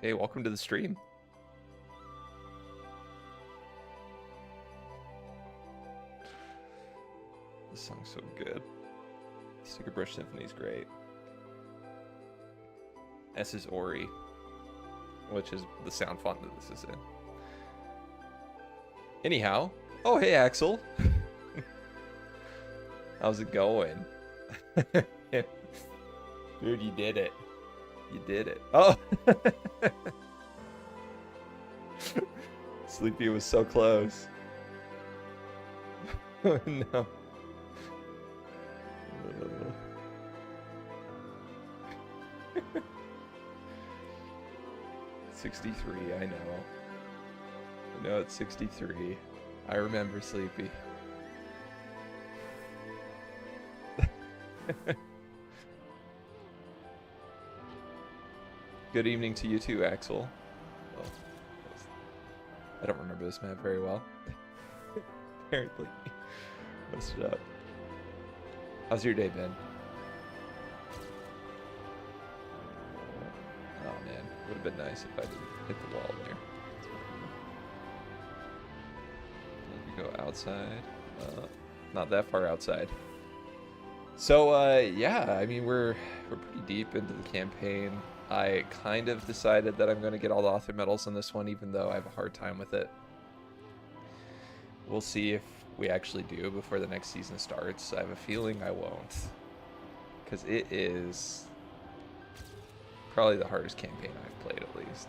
Hey, welcome to the stream. This song's so good. Sticker Brush Symphony is great. S is Ori, which is the sound font that this is in. Anyhow, oh hey Axel, how's it going? Dude, you did it. You did it. Oh, Sleepy was so close. Oh no. 63, I know. I know it's 63. I remember Sleepy. Good evening to you too, Axel. Well, I don't remember this map very well. Apparently. Messed it up. How's your day been? Oh man, would have been nice if I didn't hit the wall there. Let me go outside. Not that far outside. So yeah, I mean we're pretty deep into the campaign. I kind of decided that I'm going to get all the author medals on this one, even though I have a hard time with it. We'll see if we actually do before the next season starts. I have a feeling I won't, because it is probably the hardest campaign I've played, at least.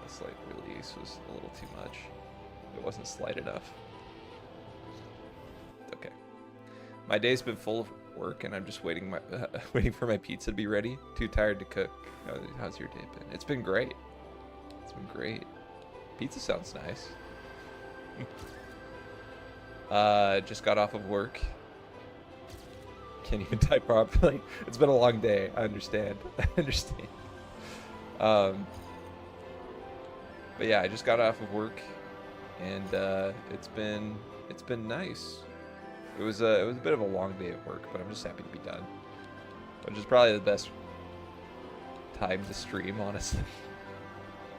Slight release was a little too much. It wasn't slight enough. Okay. My day's been full of work, and I'm just waiting for my pizza to be ready. Too tired to cook. How's your day been? It's been great. It's been great. Pizza sounds nice. Just got off of work. Can't even type properly. It's been a long day. I understand. I understand. But yeah, I just got off of work, and it's been nice. It was a bit of a long day at work, but I'm just happy to be done. Which is probably the best time to stream, honestly.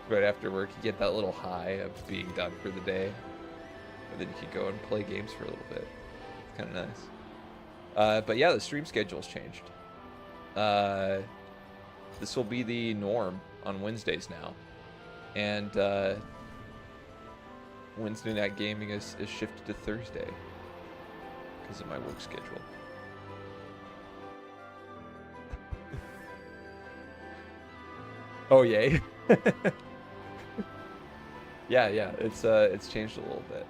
Right after work, you get that little high of being done for the day, and then you can go and play games for a little bit. It's kind of nice. But yeah, the stream schedule's changed. This will be the norm on Wednesdays now, and Wednesday night gaming is shifted to Thursday because of my work schedule. Oh yay. yeah, it's changed a little bit.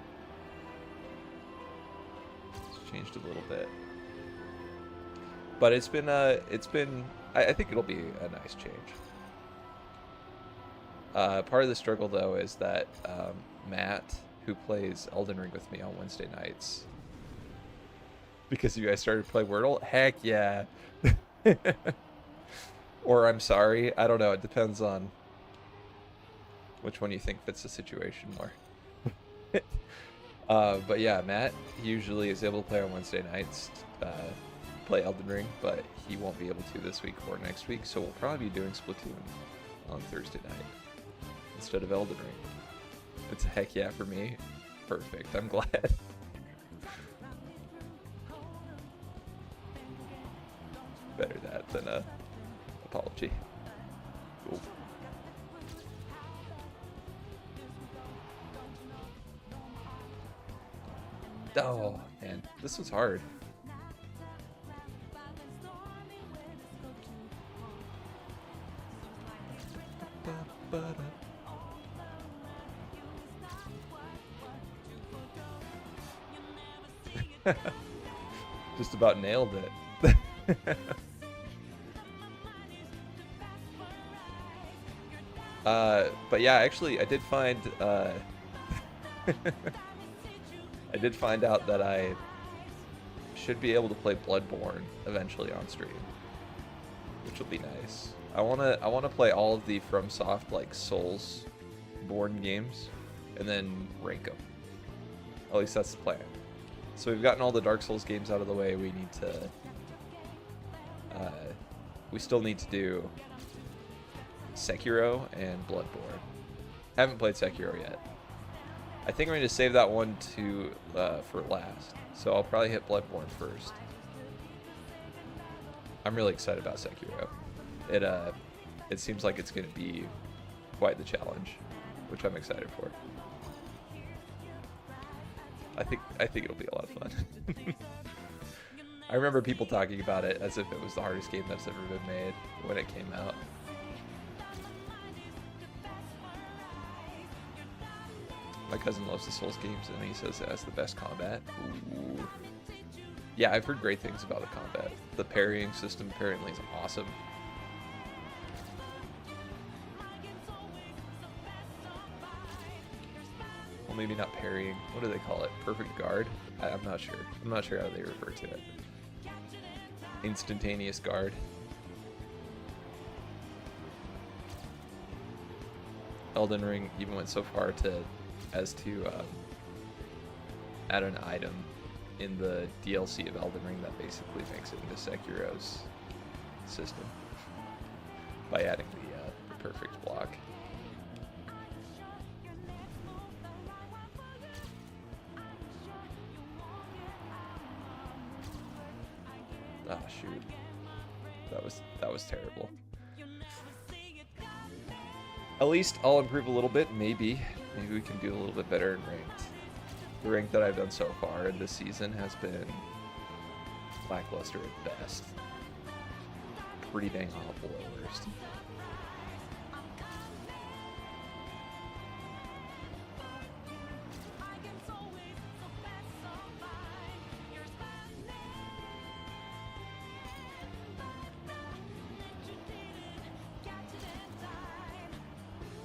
It's changed a little bit. But it's been I think it'll be a nice change. Part of the struggle though is that Matt, who plays Elden Ring with me on Wednesday nights, because you guys started to play Wordle, heck yeah. Or I'm sorry, I don't know, it depends on which one you think fits the situation more. But yeah, Matt usually is able to play on Wednesday nights, play Elden Ring, but he won't be able to this week or next week, so we'll probably be doing Splatoon on Thursday night instead of Elden Ring. It's a heck yeah for me. Perfect, I'm glad. Better that than a apology. Cool. Oh man, this was hard. Just about nailed it. But yeah, actually, I did find I did find out that I should be able to play Bloodborne eventually on stream, which will be nice. I wanna play all of the FromSoft like Soulsborne games, and then rank them. At least that's the plan. So we've gotten all the Dark Souls games out of the way. We need to we still need to do Sekiro and Bloodborne. Haven't played Sekiro yet. I think I'm going to save that one for last. So I'll probably hit Bloodborne first. I'm really excited about Sekiro. It seems like it's going to be quite the challenge, which I'm excited for. I think it'll be a lot of fun. I remember people talking about it as if it was the hardest game that's ever been made when it came out. My cousin loves the Souls games, and he says it has the best combat. Ooh. Yeah, I've heard great things about the combat. The parrying system apparently is awesome. Well, maybe not parrying. What do they call it? Perfect guard? I'm not sure. I'm not sure how they refer to it. Instantaneous guard. Elden Ring even went so far as to add an item in the DLC of Elden Ring that basically makes it into Sekiro's system by adding the perfect block. Ah, shoot. That was terrible. At least I'll improve a little bit, maybe. Maybe we can do a little bit better in ranked. The rank that I've done so far in this season has been lackluster at best. Pretty dang awful at worst.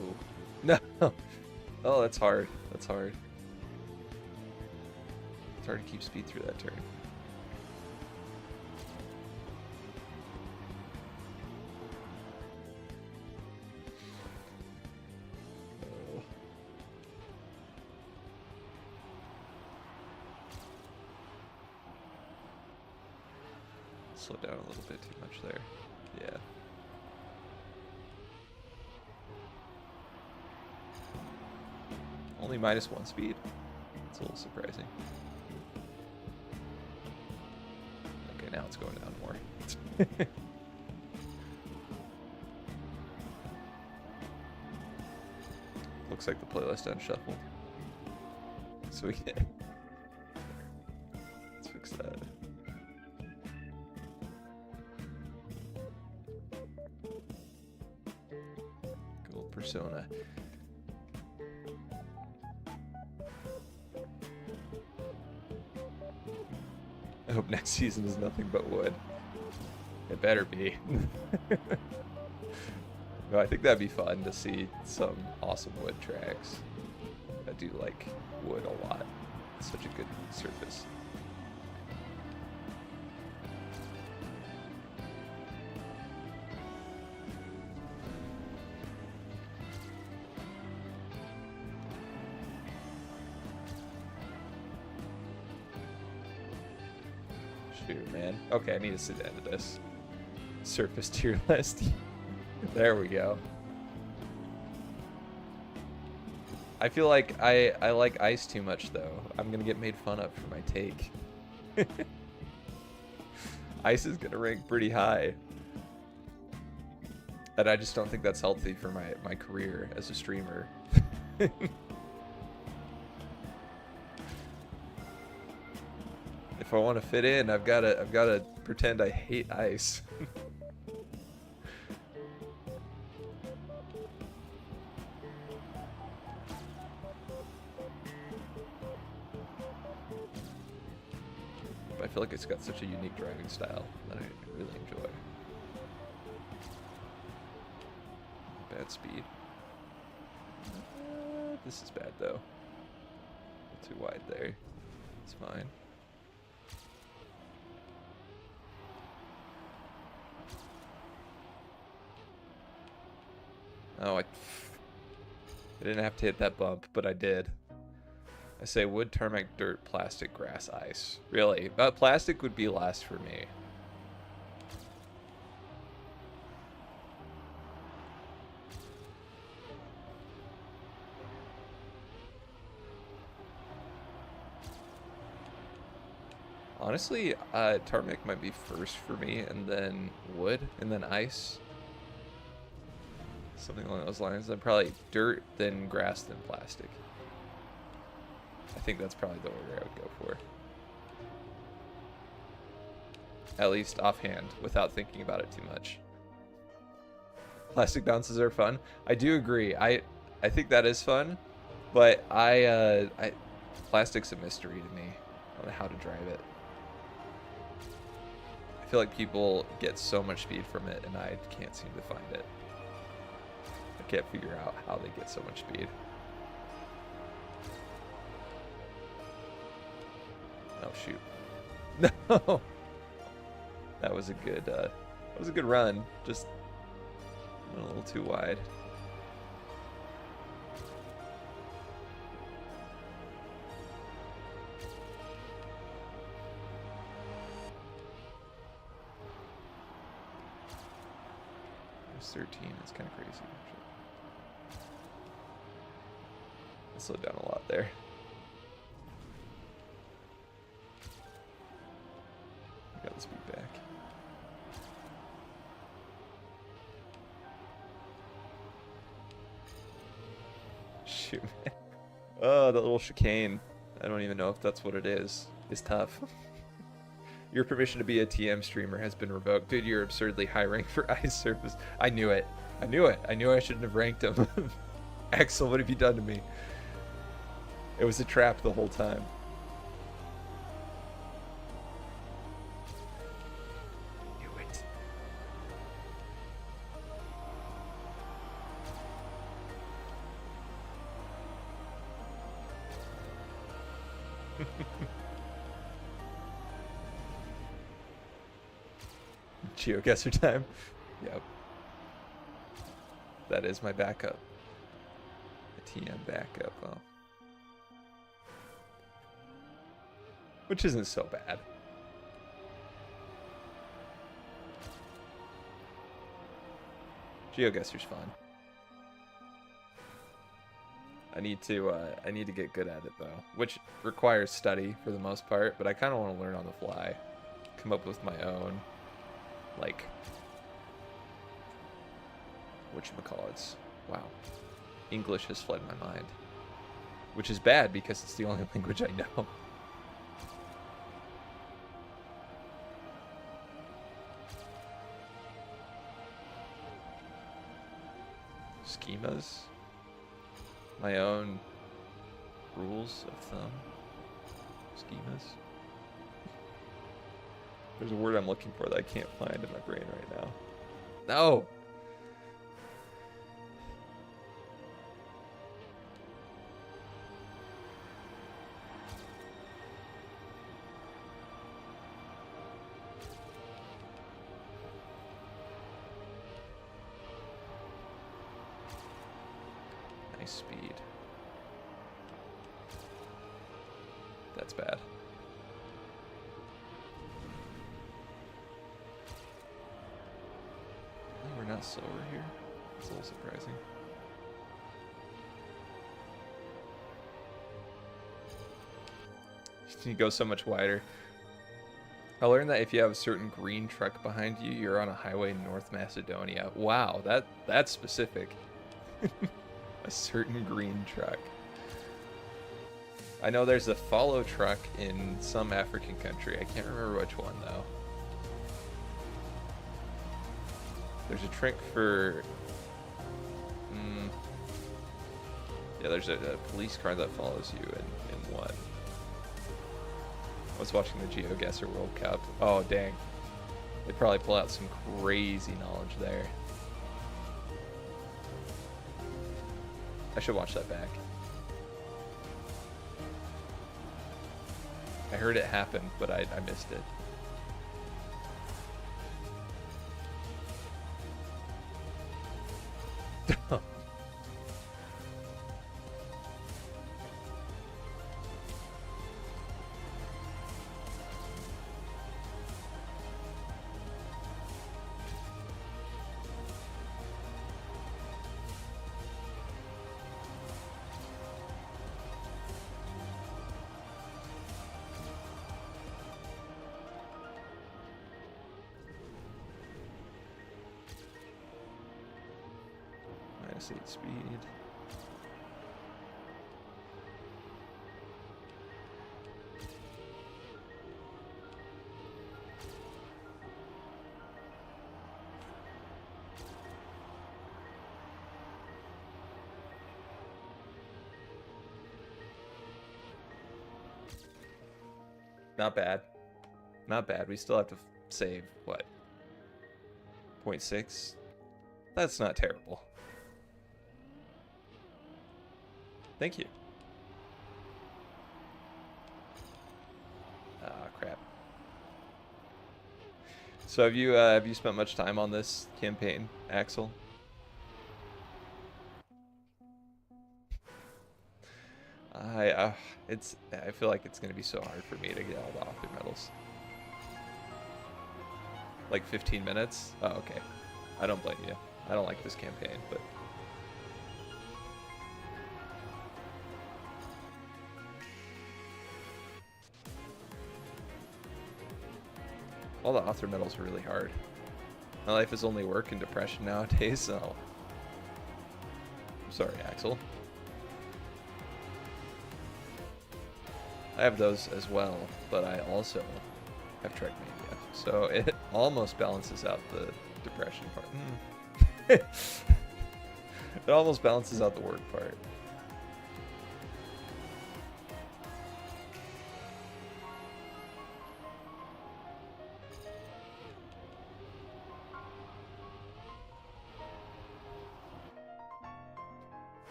Ooh. No. Oh, that's hard. That's hard. It's hard to keep speed through that turn. Oh. Slow down a little bit too much there. Yeah. Only -1 speed. It's a little surprising. Okay, now it's going down more. Looks like the playlist unshuffled. So we can... Let's fix that. Gold Persona. I hope next season is nothing but wood. It better be. No, I think that'd be fun to see some awesome wood tracks. I do like wood a lot. It's such a good surface. Shoot, man. Okay, I need to sit down to this. Surface tier list. There we go. I feel like I like ice too much, though. I'm gonna get made fun of for my take. Ice is gonna rank pretty high. And I just don't think that's healthy for my career as a streamer. If I want to fit in, I've gotta pretend I hate ice. But I feel like it's got such a unique driving style that I really enjoy. Bad speed. This is bad though. A little too wide there. It's fine. Oh, I didn't have to hit that bump, but I did. I say wood, tarmac, dirt, plastic, grass, ice. Really? Plastic would be last for me. Honestly, tarmac might be first for me, and then wood, and then ice. Something along those lines. Then probably dirt, then grass, then plastic. I think that's probably the order I would go for. At least offhand, without thinking about it too much. Plastic bounces are fun. I do agree. I think that is fun, but plastic's a mystery to me on how to drive it. I feel like people get so much speed from it, and I can't seem to find it. I can't figure out how they get so much speed. Oh shoot! No, that was a good run. Just went a little too wide. There's 13. It's kind of crazy. I slowed down a lot there. I got the speed back. Shoot, man. Oh, that little chicane. I don't even know if that's what it is. It's tough. Your permission to be a TM streamer has been revoked. Dude, you're absurdly high rank for ice surface. I knew it. I knew it. I knew I shouldn't have ranked him. Axel, what have you done to me? It was a trap the whole time. Knew it. Geoguesser time. Yep. That is my backup. A TM backup. Oh. Which isn't so bad. Geoguesser's fun. I need to get good at it though, which requires study for the most part, but I kind of want to learn on the fly. Come up with my own, like, whatchamacallits. Wow. English has fled my mind. Which is bad because it's the only language I know. Schemas. My own rules of thumb. Schemas. There's a word I'm looking for that I can't find in my brain right now. No! Nice speed. That's bad. We're not slower here. It's a little surprising. You go so much wider. I learned that if you have a certain green truck behind you, you're on a highway in North Macedonia. Wow, that's specific. A certain green truck. I know there's a follow truck in some African country. I can't remember which one though. There's a trick for... yeah, there's a police car that follows you in one. I was watching the GeoGuessr World Cup. Oh, dang. They probably pull out some crazy knowledge there. I should watch that back. I heard it happen, but I missed it. -8 speed. Not bad. Not bad. We still have to save, what? 0.6? That's not terrible. Thank you. Ah, crap. So have you spent much time on this campaign, Axel? I feel like it's gonna be so hard for me to get all the author medals. Like 15 minutes? Oh, okay. I don't blame you. I don't like this campaign, but all the author medals are really hard. My life is only work and depression nowadays, so I'm sorry, Axel. I have those as well, but I also have Trackmania, so it almost balances out the depression part. It almost balances out the work part.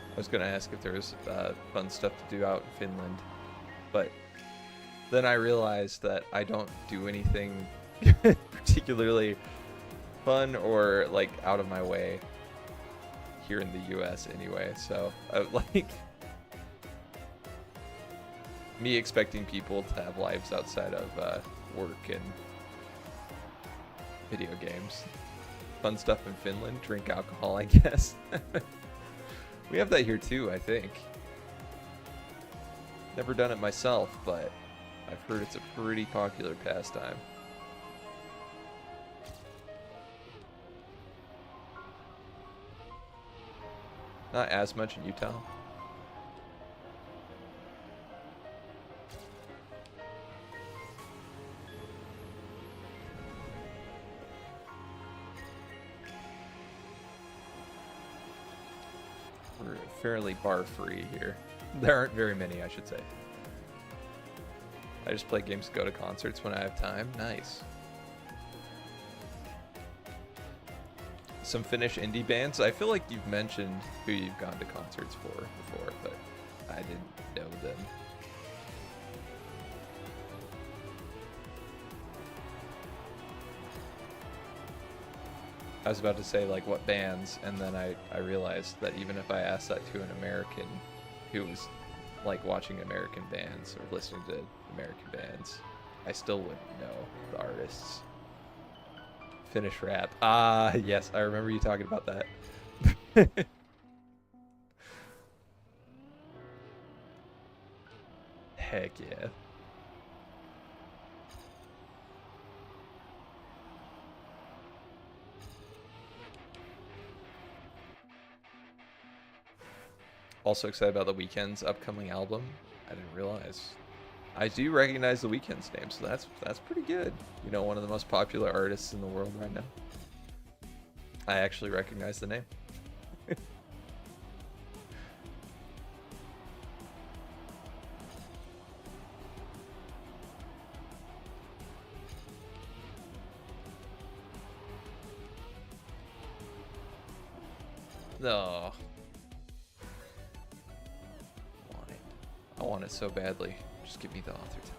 I was gonna ask if there was fun stuff to do out in Finland, but then I realized that I don't do anything particularly fun or like out of my way here in the U.S. anyway. So like me expecting people to have lives outside of work and video games. Fun stuff in Finland, drink alcohol, I guess. We have that here too, I think. Never done it myself, but I've heard it's a pretty popular pastime. Not as much in Utah. We're fairly bar-free here. There aren't very many, I should say. I just play games to go to concerts when I have time. Nice. Some Finnish indie bands. I feel like you've mentioned who you've gone to concerts for before, but I didn't know them. I was about to say like what bands, and then I realized that even if I asked that to an American who was like watching American bands or listening to American bands, I still wouldn't know the artists. Finnish rap. Ah, yes, I remember you talking about that. Heck yeah. Also excited about The Weeknd's upcoming album. I didn't realize. I do recognize The Weeknd's name, so that's pretty good. You know, one of the most popular artists in the world right now. I actually recognize the name. No. I want it so badly. Just give me the author time.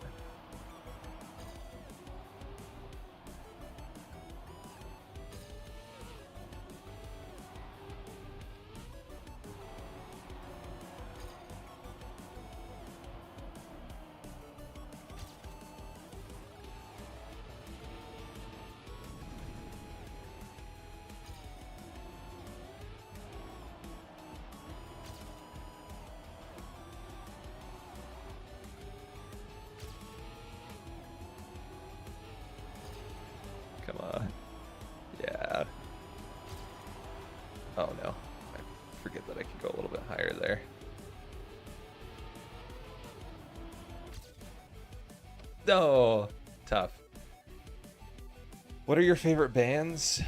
No, tough. What are your favorite bands?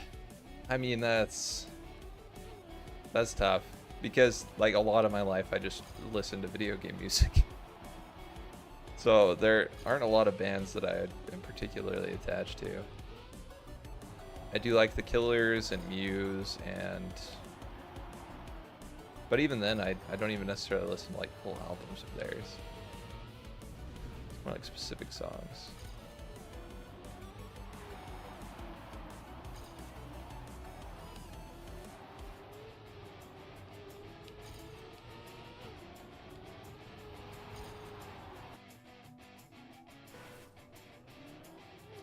I mean, that's tough because like a lot of my life I just listen to video game music. So there aren't a lot of bands that I am particularly attached to. I do like the Killers and Muse but even then I don't even necessarily listen to like full albums of theirs. It's more like specific songs.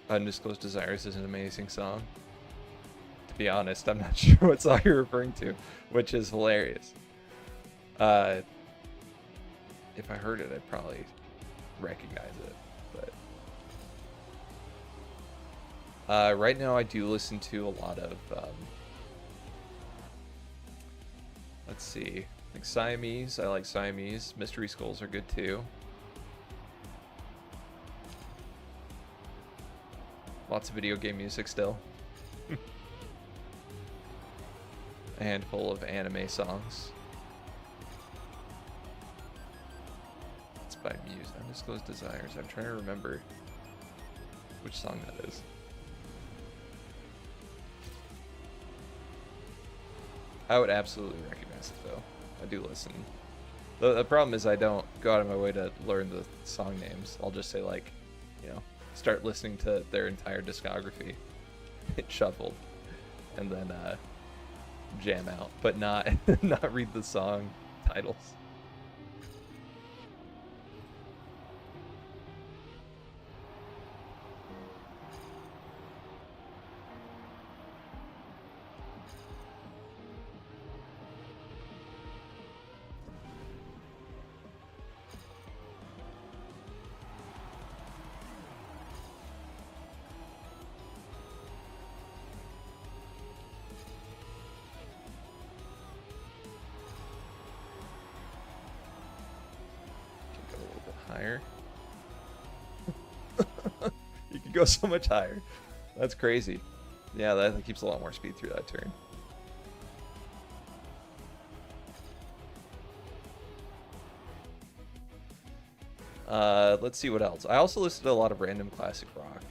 Undisclosed Desires is an amazing song. To be honest, I'm not sure what song you're referring to, which is hilarious. If I heard it, I'd probably recognize it. But right now, I do listen to a lot of. Let's see, like Siamese. I like Siamese. Mystery Skulls are good too. Lots of video game music still. A handful of anime songs. It's by Muse. Undisclosed Desires. I'm trying to remember which song that is. I would absolutely recognize it though. I do listen. The problem is I don't go out of my way to learn the song names. I'll just say like, you know, start listening to their entire discography, hit shuffled, and then jam out, but not not read the song titles. Higher. You can go so much higher. That's crazy. Yeah, that keeps a lot more speed through that turn. Let's see what else. I also listened to a lot of random classic rock.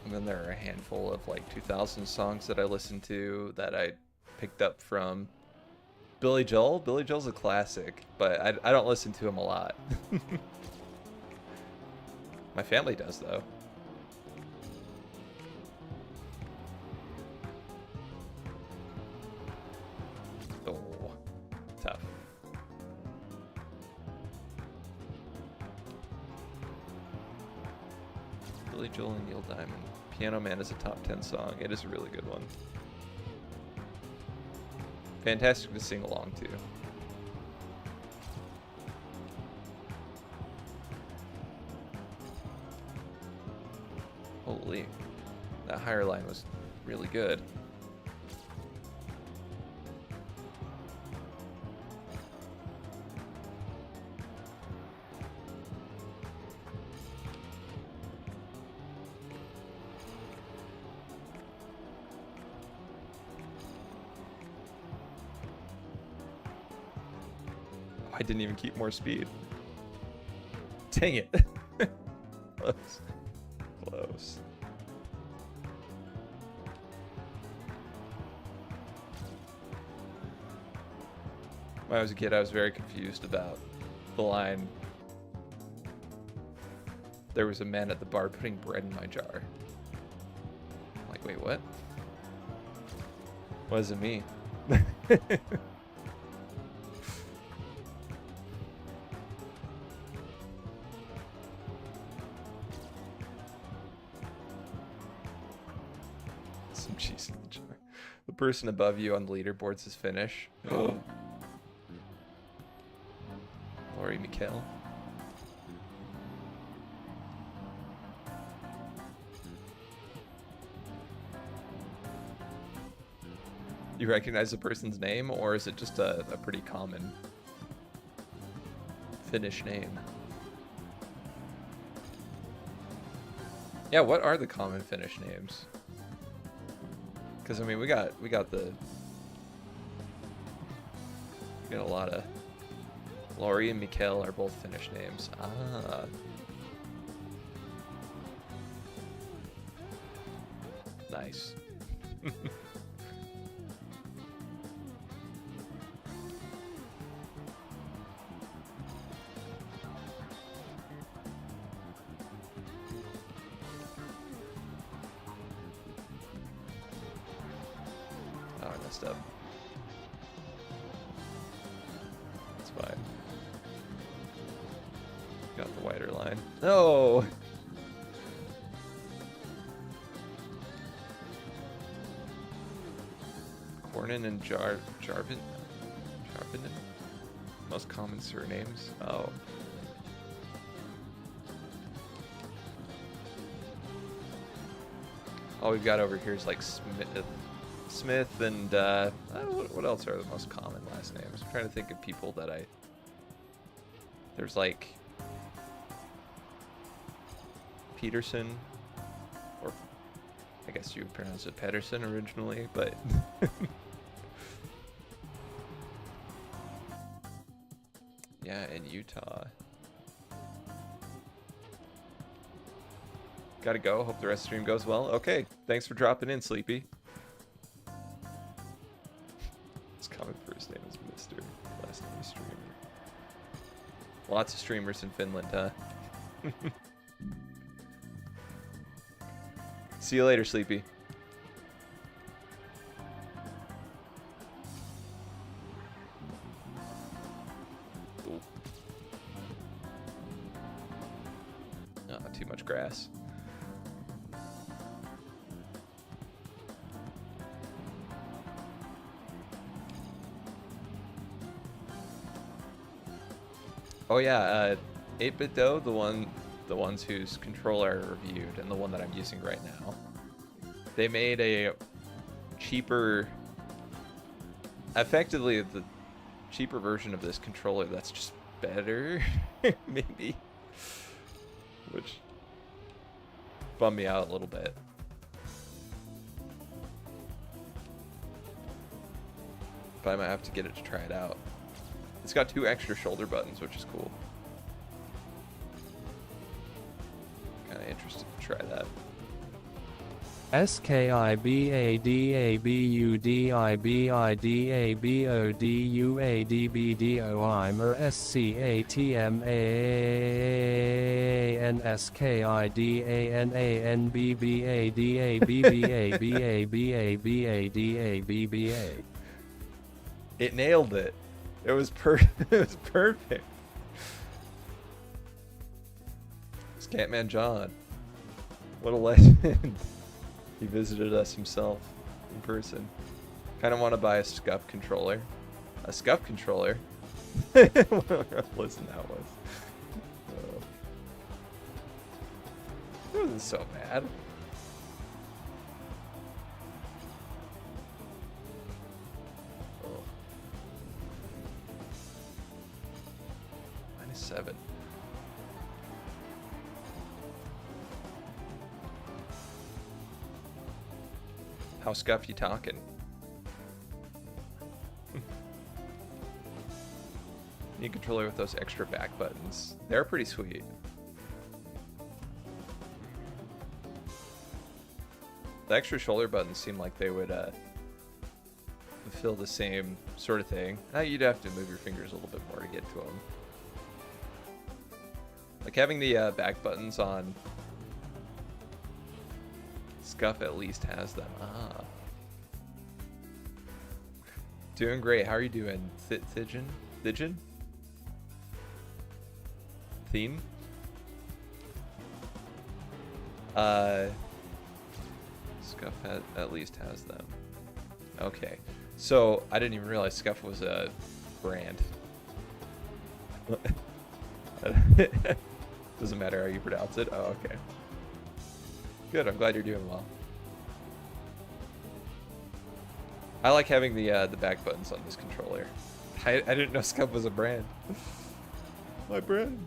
And then there are a handful of like 2000 songs that I listened to that I picked up from Billy Joel. Billy Joel's a classic, but I don't listen to him a lot. My family does though. Oh, tough. Billy Joel and Neil Diamond. Piano Man is a top 10 song. It is a really good one. Fantastic to sing along to. Holy, that higher line was really good. I didn't even keep more speed. Dang it. Close. Close. When I was a kid, I was very confused about the line, "There was a man at the bar putting bread in my jar." I'm like, wait, what? What does it mean? Some cheese in the jar. The person above you on the leaderboards is Finnish. Lori Mikhail. You recognize the person's name, or is it just a pretty common Finnish name? Yeah, what are the common Finnish names? Because I mean, we got a lot of Lori and Mikkel are both Finnish names. Ah. Nice. Oh, I messed up. That's fine. Got the wider line. No! Cornyn and Jarvin? Most common surnames? Oh. All we've got over here is like Smith and I don't know, what else are the most common last names? I'm trying to think of people that there's like Peterson, or I guess you would pronounce it Pedersen originally, but yeah, in Utah. Gotta go. Hope the rest of the stream goes well. Okay, thanks for dropping in, Sleepy. His common first name is Mr. Last name is Streamer. Lots of streamers in Finland, huh? See you later, Sleepy. Ooh. Oh, too much grass. Oh yeah, 8-Bit Dough, the ones whose controller I reviewed and the one that I'm using right now. They made a cheaper, effectively the cheaper version of this controller that's just better, maybe, which bummed me out a little bit. But I might have to get it to try it out. It's got 2 extra shoulder buttons, which is cool. Kind of interested to try that. SKIBADABUDIBIDABODUADBDOIMER SCATMANSKIDANANBBADABBABABABABABA. It nailed it. It was it was perfect. Scatman John. What a legend. He visited us himself in person. Kind of want to buy a scuff controller. A scuff controller? Listen, that was. It wasn't so bad. -7. How scuff you talking? New controller with those extra back buttons. They're pretty sweet. The extra shoulder buttons seem like they would fulfill the same sort of thing. Now you'd have to move your fingers a little bit more to get to them. Like having the back buttons on Scuff at least has them. Ah. Doing great. How are you doing? Thijin? Theme? Scuff at least has them. Okay. So, I didn't even realize Scuff was a brand. Doesn't matter how you pronounce it. Oh, okay. Good, I'm glad you're doing well. I like having the back buttons on this controller. I didn't know Scub was a brand. My brand.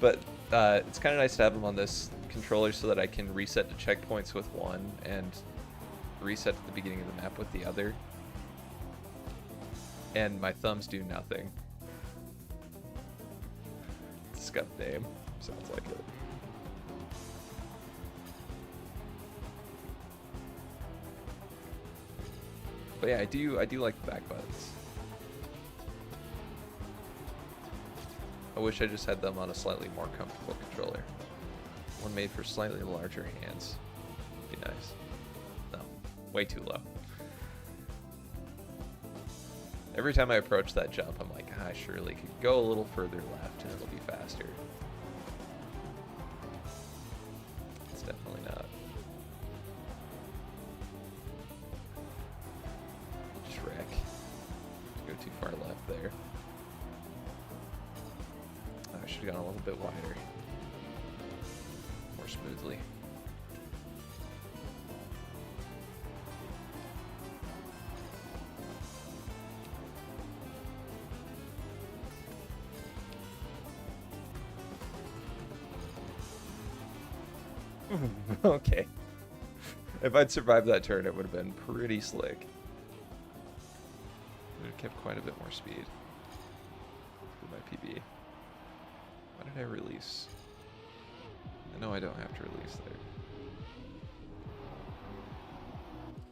But it's kind of nice to have them on this controller so that I can reset the checkpoints with one and reset at the beginning of the map with the other. And my thumbs do nothing. Scub name. Sounds like it. But yeah, I do like the back buttons. I wish I just had them on a slightly more comfortable controller. One made for slightly larger hands. Be nice. No, way too low. Every time I approach that jump, I'm like, I surely could go a little further left and it'll be faster. It's definitely not. Just wreck. Go too far left there. I should have gone a little bit wider. More smoothly. Okay. If I'd survived that turn, it would have been pretty slick. It would have kept quite a bit more speed for my PB. Why did I release? I know I don't have to release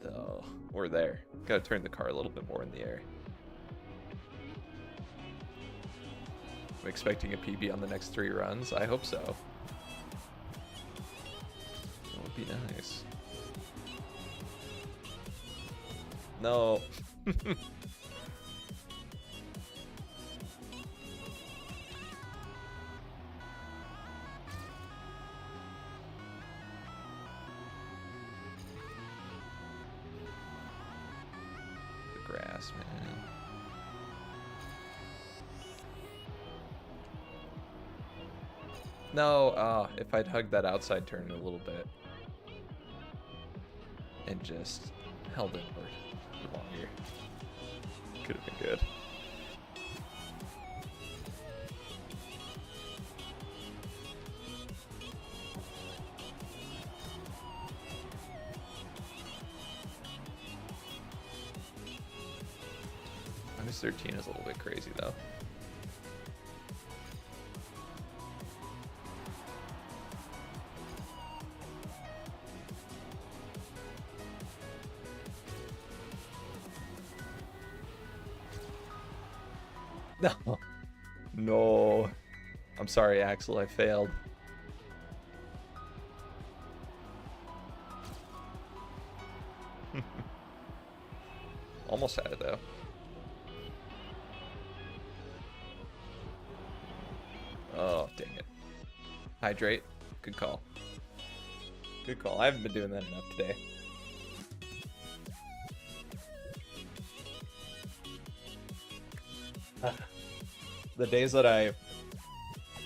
there. Oh, we're there. Gotta turn the car a little bit more in the air. I'm expecting a PB on the next 3 runs. I hope so. That would be nice. No. Grass, man. No, if I'd hugged that outside turn a little bit and just held inward for longer, could have been good. Minus 13 is a little bit crazy, though. No. No. I'm sorry, Axel, I failed. Almost had it, though. Oh, dang it. Hydrate. Good call. Good call. I haven't been doing that enough today. The days that I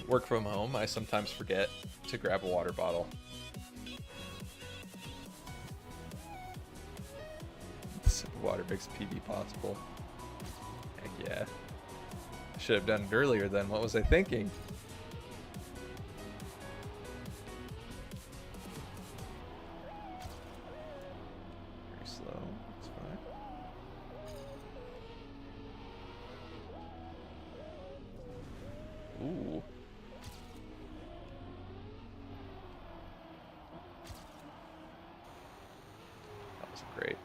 work from home, I sometimes forget to grab a water bottle. The sip of water makes PB possible. Heck yeah. I should have done it earlier then. What was I thinking? Very slow. That's fine. Ooh. That was great.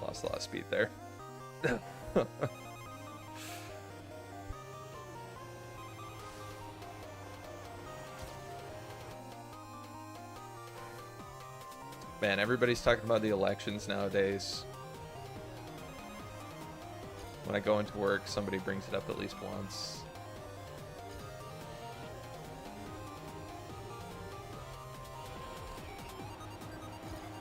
Lost a lot of speed there. Man, everybody's talking about the elections nowadays. When I go into work, somebody brings it up at least once.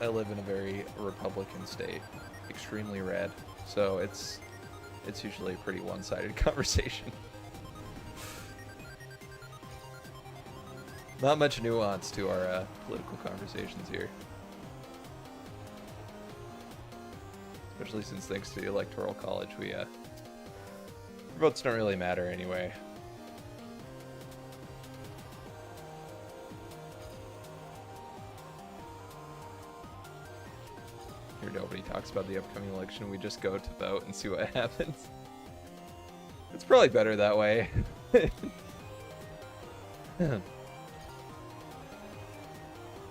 I live in a very Republican state, extremely red, so it's usually a pretty one-sided conversation. Not much nuance to our political conversations here. Especially since thanks to the Electoral College, votes don't really matter anyway. Here nobody talks about the upcoming election. We just go to vote and see what happens. It's probably better that way.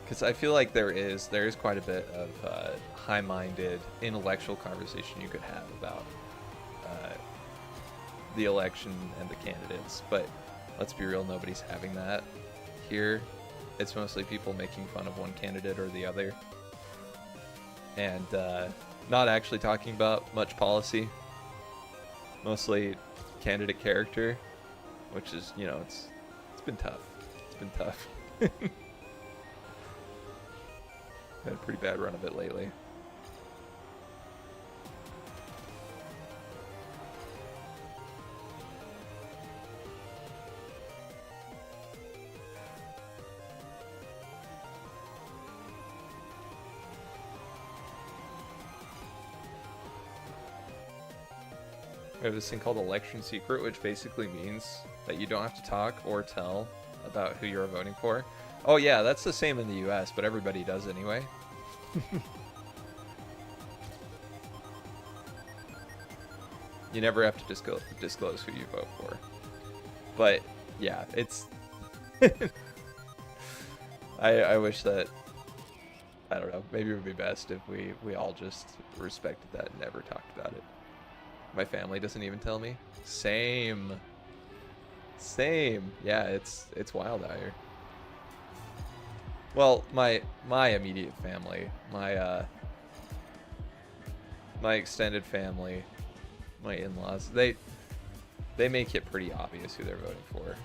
Because I feel like there is quite a bit of high-minded intellectual conversation you could have about the election and the candidates, but let's be real, nobody's having that here. It's mostly people making fun of one candidate or the other, and not actually talking about much policy. Mostly candidate character, which is, you know, it's been tough. It's been tough. Had a pretty bad run of it lately. We have this thing called election secret, which basically means that you don't have to talk or tell about who you're voting for. Oh yeah, that's the same in the US, but everybody does anyway. You never have to disclose who you vote for. But yeah, it's... I wish that... I don't know, maybe it would be best if we all just respected that and never talked about it. My family doesn't even tell me. Same. Yeah, it's wild out here. Well, my immediate family, my extended family, my in-laws, they make it pretty obvious who they're voting for.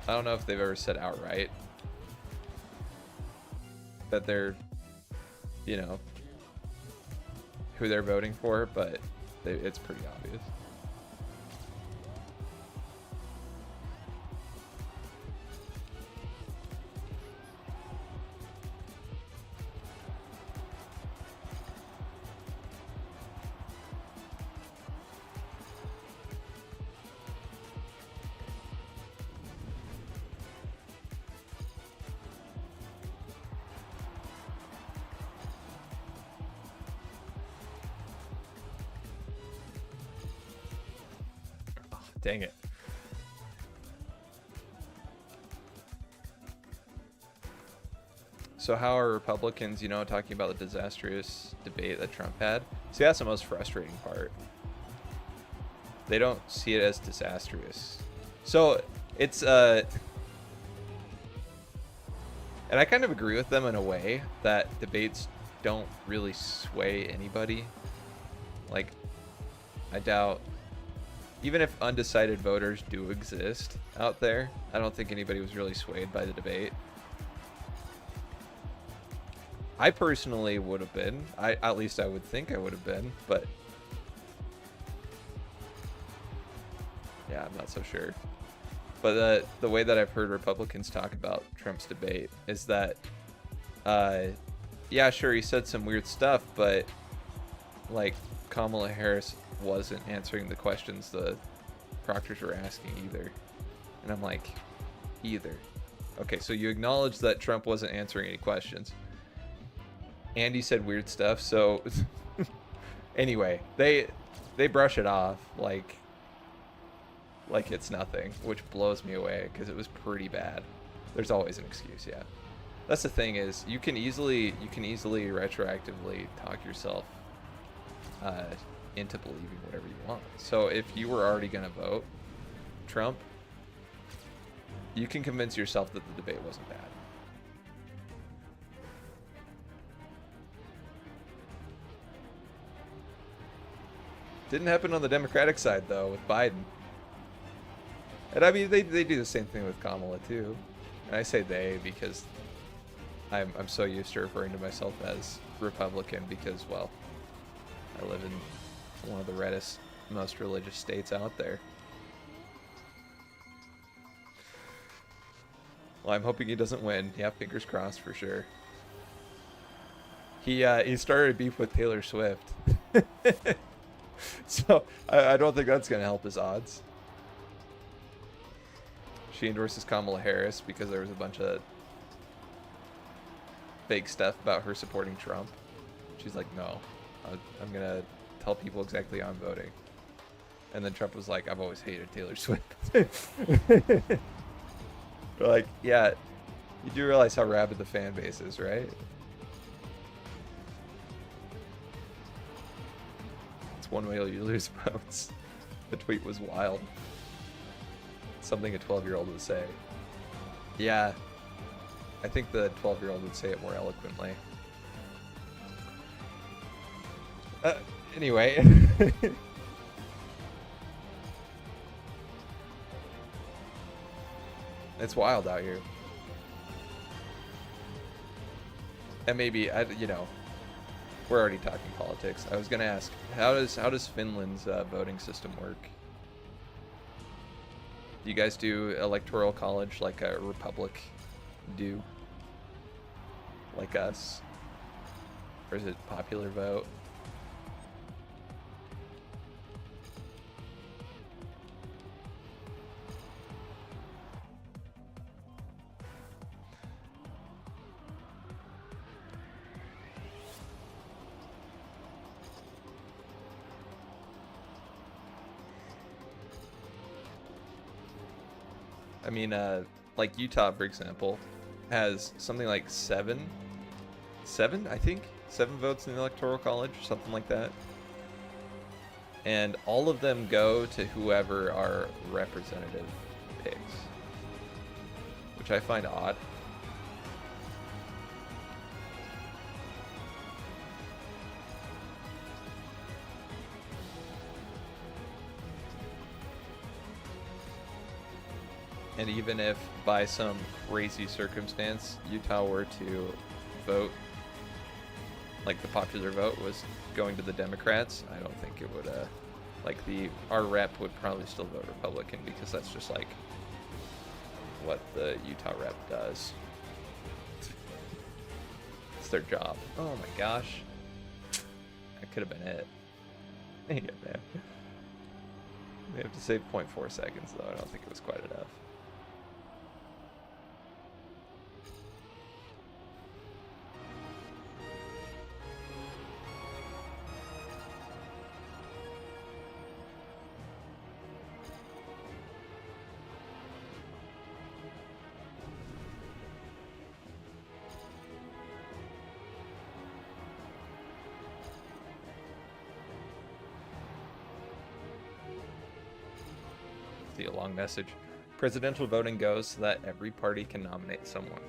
I don't know if they've ever said outright that they're, you know, who they're voting for, but it's pretty obvious. Dang it. So how are Republicans, you know, talking about the disastrous debate that Trump had? See, that's the most frustrating part. They don't see it as disastrous. So it's, and I kind of agree with them in a way that debates don't really sway anybody. Like, I doubt... Even if undecided voters do exist out there, I don't think anybody was really swayed by the debate. I personally would have been. At least I would think I would have been, but yeah, I'm not so sure. But the way that I've heard Republicans talk about Trump's debate is that, yeah, sure, he said some weird stuff, but like Kamala Harris wasn't answering the questions the proctors were asking either. And I'm like, either. Okay, so you acknowledge that Trump wasn't answering any questions. And he said weird stuff, so anyway, they brush it off like it's nothing, which blows me away because it was pretty bad. There's always an excuse, yeah. That's the thing, is you can easily retroactively talk yourself into believing whatever you want. So if you were already going to vote Trump, you can convince yourself that the debate wasn't bad. Didn't happen on the Democratic side, though, with Biden. And I mean, they do the same thing with Kamala, too. And I say they because I'm so used to referring to myself as Republican because, well, I live in one of the reddest, most religious states out there. Well, I'm hoping he doesn't win. Yeah, fingers crossed for sure. he started a beef with Taylor Swift. So I don't think that's gonna help his odds. She endorses Kamala Harris because there was a bunch of fake stuff about her supporting Trump. She's like, no, I'm gonna tell people exactly how I'm voting. And then Trump was like, I've always hated Taylor Swift. We're like, yeah, you do realize how rabid the fan base is, right? It's one way you lose votes. The tweet was wild. Something a 12-year-old would say. Yeah, I think the 12-year-old would say it more eloquently. Anyway. It's wild out here. And maybe, you know, we're already talking politics. I was gonna ask, how does Finland's voting system work? Do you guys do electoral college like a republic do? Like us? Or is it popular vote? I mean, like Utah, for example, has something like seven, I think? 7 votes in the Electoral College, something like that. And all of them go to whoever our representative picks, which I find odd. And even if by some crazy circumstance Utah were to vote, like the popular vote was going to the Democrats, I don't think it would, like our rep would probably still vote Republican because that's just like what the Utah rep does. It's their job. Oh my gosh. That could have been it. Dang it, man. We have to save 0.4 seconds though. I don't think it was quite enough. A long message. Presidential voting goes so that every party can nominate someone.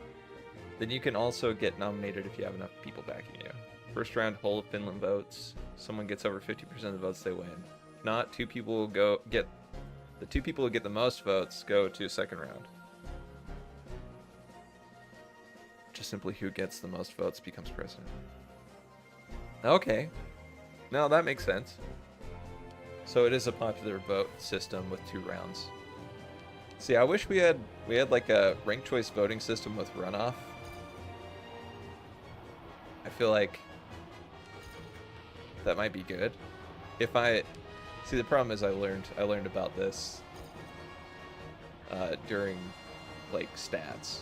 Then you can also get nominated if you have enough people backing you. First round, whole of Finland votes. Someone gets over 50% of the votes, they win. If not, the 2 people who get the most votes go to second round. Just simply who gets the most votes becomes president. Okay. No, that makes sense. So it is a popular vote system with 2 rounds. See, I wish we had like a ranked choice voting system with runoff. I feel like that might be good. See, the problem is I learned about this during like stats,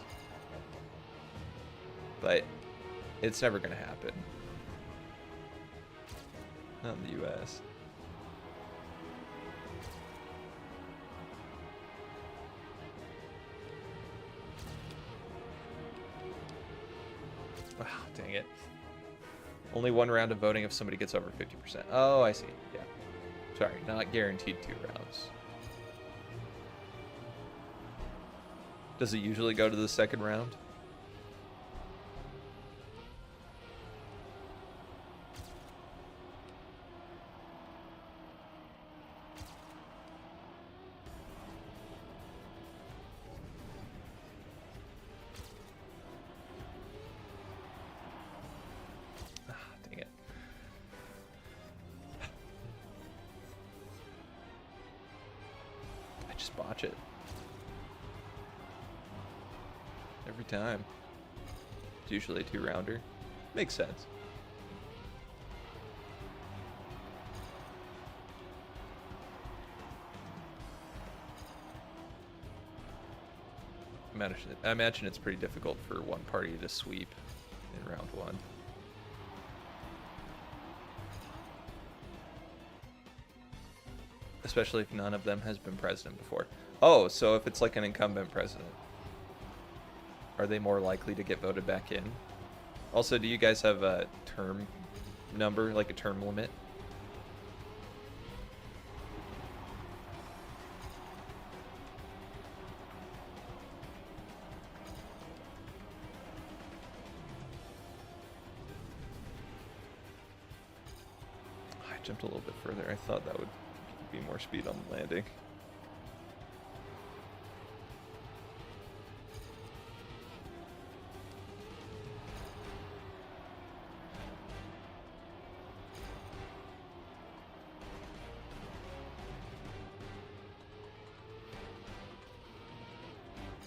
but it's never gonna happen. Not in the U.S. Wow, dang it. Only 1 round of voting if somebody gets over 50%. Oh, I see. Yeah. Sorry, not guaranteed 2 rounds. Does it usually go to the second round? Botch it every time. It's usually a 2-rounder. Makes sense. I imagine it's pretty difficult for one party to sweep in round one. Especially if none of them has been president before. Oh, so if it's like an incumbent president, are they more likely to get voted back in? Also, do you guys have a term number, like a term limit? I jumped a little bit further. I thought that would be more speed on the landing.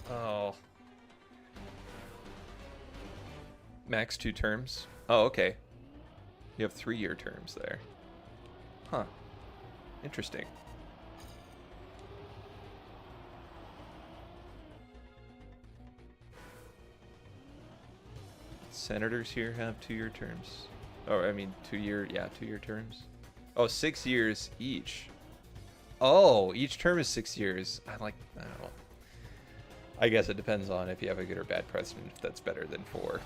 Oh. Max 2 terms? Oh, okay. You have 3-year terms there. Huh. Interesting. Senators here have 2-year terms. Oh, I mean 2-year terms. Oh, 6 years each. Oh, each term is 6 years. I don't know. I guess it depends on if you have a good or bad president, if that's better than 4.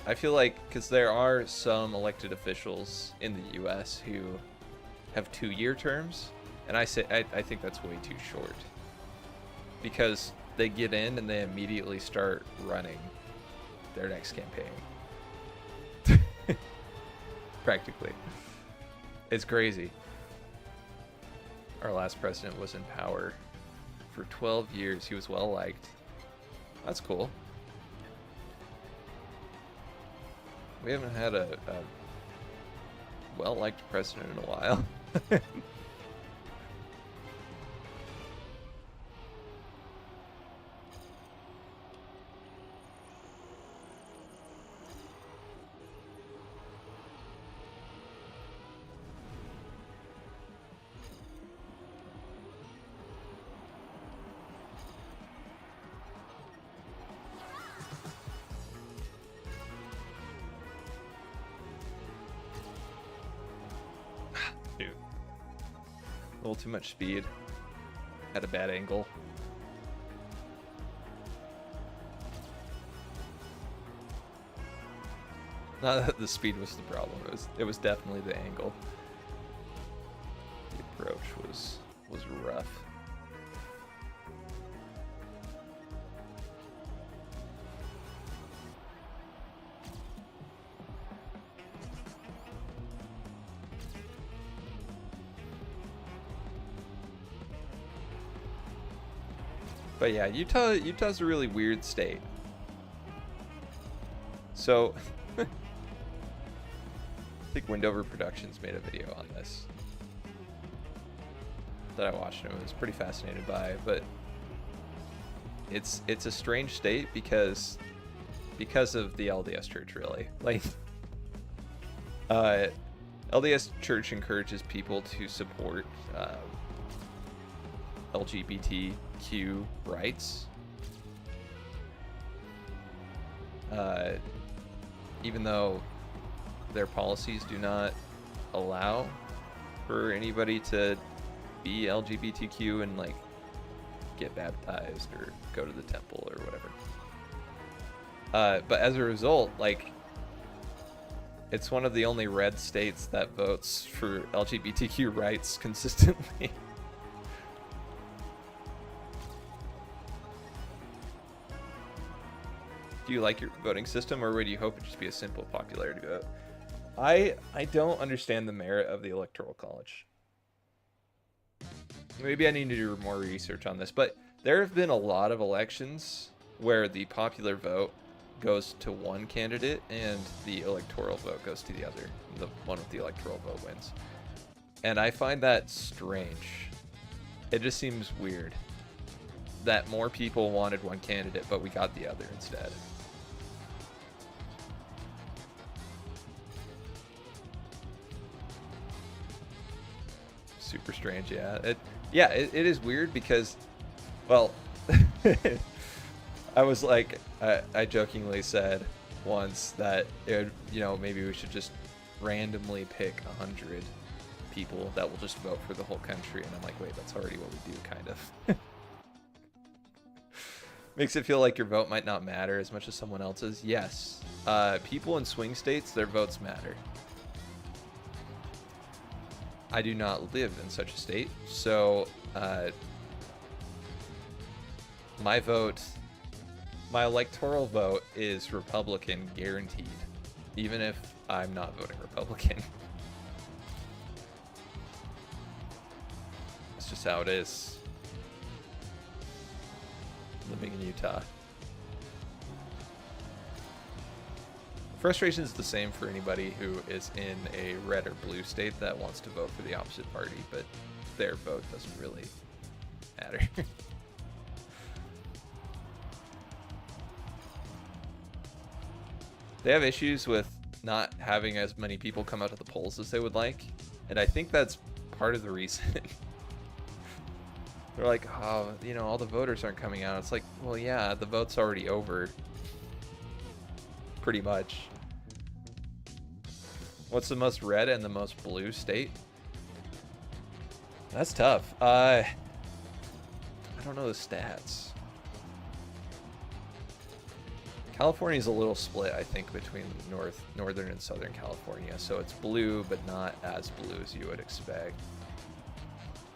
I feel like, because there are some elected officials in the U.S. who have 2-year terms, and I think that's way too short. Because they get in and they immediately start running their next campaign. Practically. It's crazy. Our last president was in power for 12 years. He was well liked. That's cool. We haven't had a well-liked president in a while. Dude. A little too much speed. At a bad angle. Not that the speed was the problem. It was definitely the angle. The approach was rough. But yeah, Utah's a really weird state. So, I think Windover Productions made a video on this that I watched and I was pretty fascinated by. But it's a strange state because of the LDS Church, really. Like, LDS Church encourages people to support LGBTQ rights, even though their policies do not allow for anybody to be LGBTQ and like get baptized or go to the temple or whatever. But as a result, like, it's one of the only red states that votes for LGBTQ rights consistently. Do you like your voting system, or would you hope it just be a simple popularity vote? I don't understand the merit of the Electoral College. Maybe I need to do more research on this, but there have been a lot of elections where the popular vote goes to one candidate and the electoral vote goes to the other. The one with the electoral vote wins. And I find that strange. It just seems weird that more people wanted one candidate, but we got the other instead. super strange. Yeah, it is weird because, well, I was like, I jokingly said once that maybe we should just randomly pick 100 people that will just vote for the whole country, and I'm like, wait, that's already what we do, kind of. Makes it feel like your vote might not matter as much as someone else's. Yes, people in swing states, their votes matter. I do not live in such a state, so my electoral vote is Republican guaranteed, even if I'm not voting Republican. That's just how it is. Living in Utah. Frustration is the same for anybody who is in a red or blue state that wants to vote for the opposite party, but their vote doesn't really matter. They have issues with not having as many people come out to the polls as they would like, and I think that's part of the reason. They're like, oh, all the voters aren't coming out. It's like, well, yeah, the vote's already over. Pretty much. What's the most red and the most blue state? That's tough. I don't know the stats. California's a little split, I think, between northern and southern California. So it's blue, but not as blue as you would expect.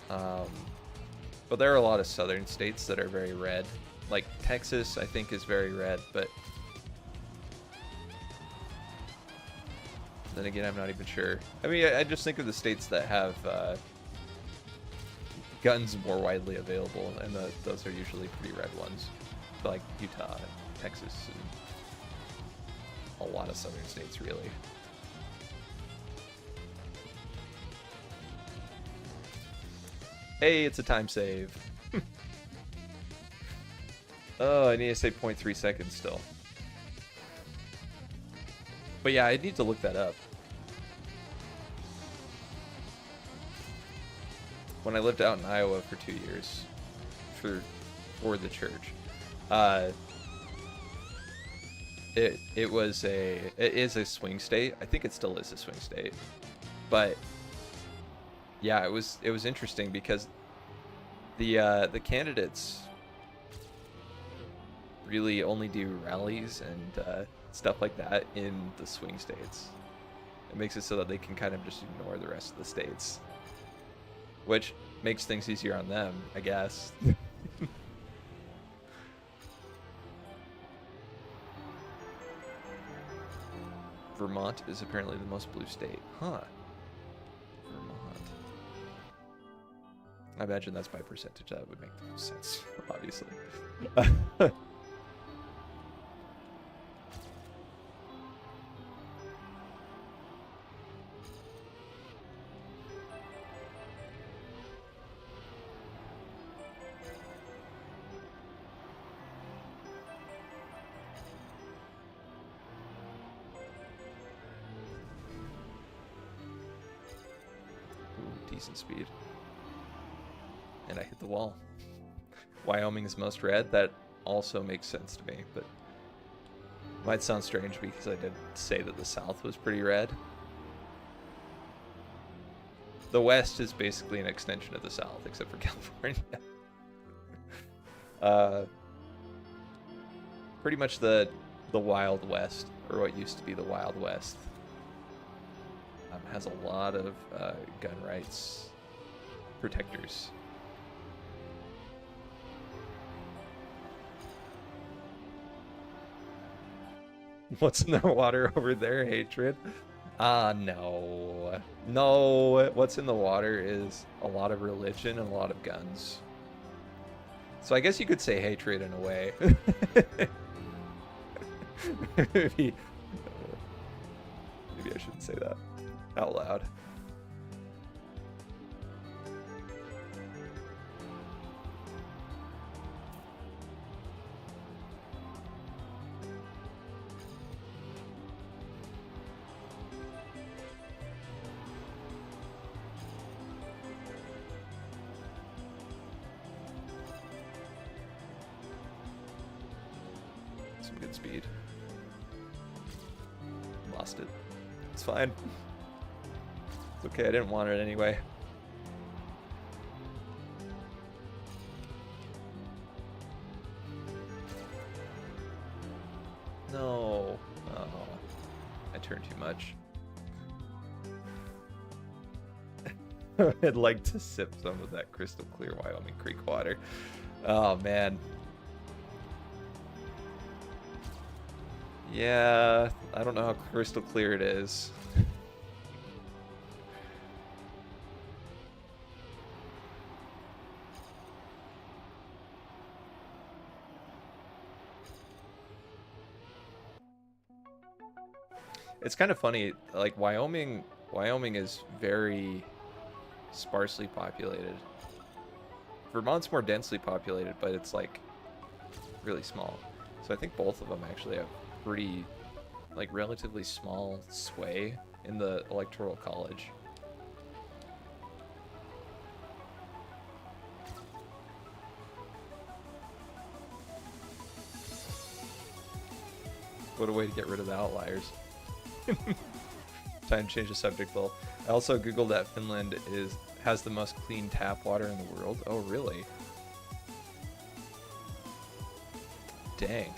But there are a lot of southern states that are very red. Like Texas, I think, is very red, but then again, I'm not even sure. I mean, I just think of the states that have guns more widely available, and those are usually pretty red ones, like Utah, Texas, and a lot of southern states, really. Hey, it's a time save. Oh, I need to say 0.3 seconds still. But yeah, I need to look that up. When I lived out in Iowa for 2 years, for the church, it is a swing state. I think it still is a swing state, but yeah, it was interesting because the candidates really only do rallies and stuff like that in the swing states. It makes it so that they can kind of just ignore the rest of the states, which makes things easier on them, I guess. Vermont is apparently the most blue state. Huh. Vermont. I imagine that's by percentage. That would make the most sense, obviously. Decent speed. And I hit the wall. Wyoming is most red. That also makes sense to me, but might sound strange because I did say that the South was pretty red. The West is basically an extension of the South, except for California. Pretty much the Wild West, or what used to be the Wild West, has a lot of gun rights protectors. What's in the water over there? Hatred? No. No, what's in the water is a lot of religion and a lot of guns. So I guess you could say hatred in a way. Maybe I shouldn't say that out loud. some good speed. Lost it. It's fine. It's okay, I didn't want it anyway. No. Oh, I turned too much. I'd like to sip some of that crystal clear Wyoming Creek water. Oh, man. Yeah, I don't know how crystal clear it is. It's kind of funny, like Wyoming is very sparsely populated. Vermont's more densely populated, but it's like really small. So I think both of them actually have pretty, like, relatively small sway in the electoral college. What a way to get rid of the outliers. Time to change the subject, though. I also googled that Finland has the most clean tap water in the world. Oh, really? Dang.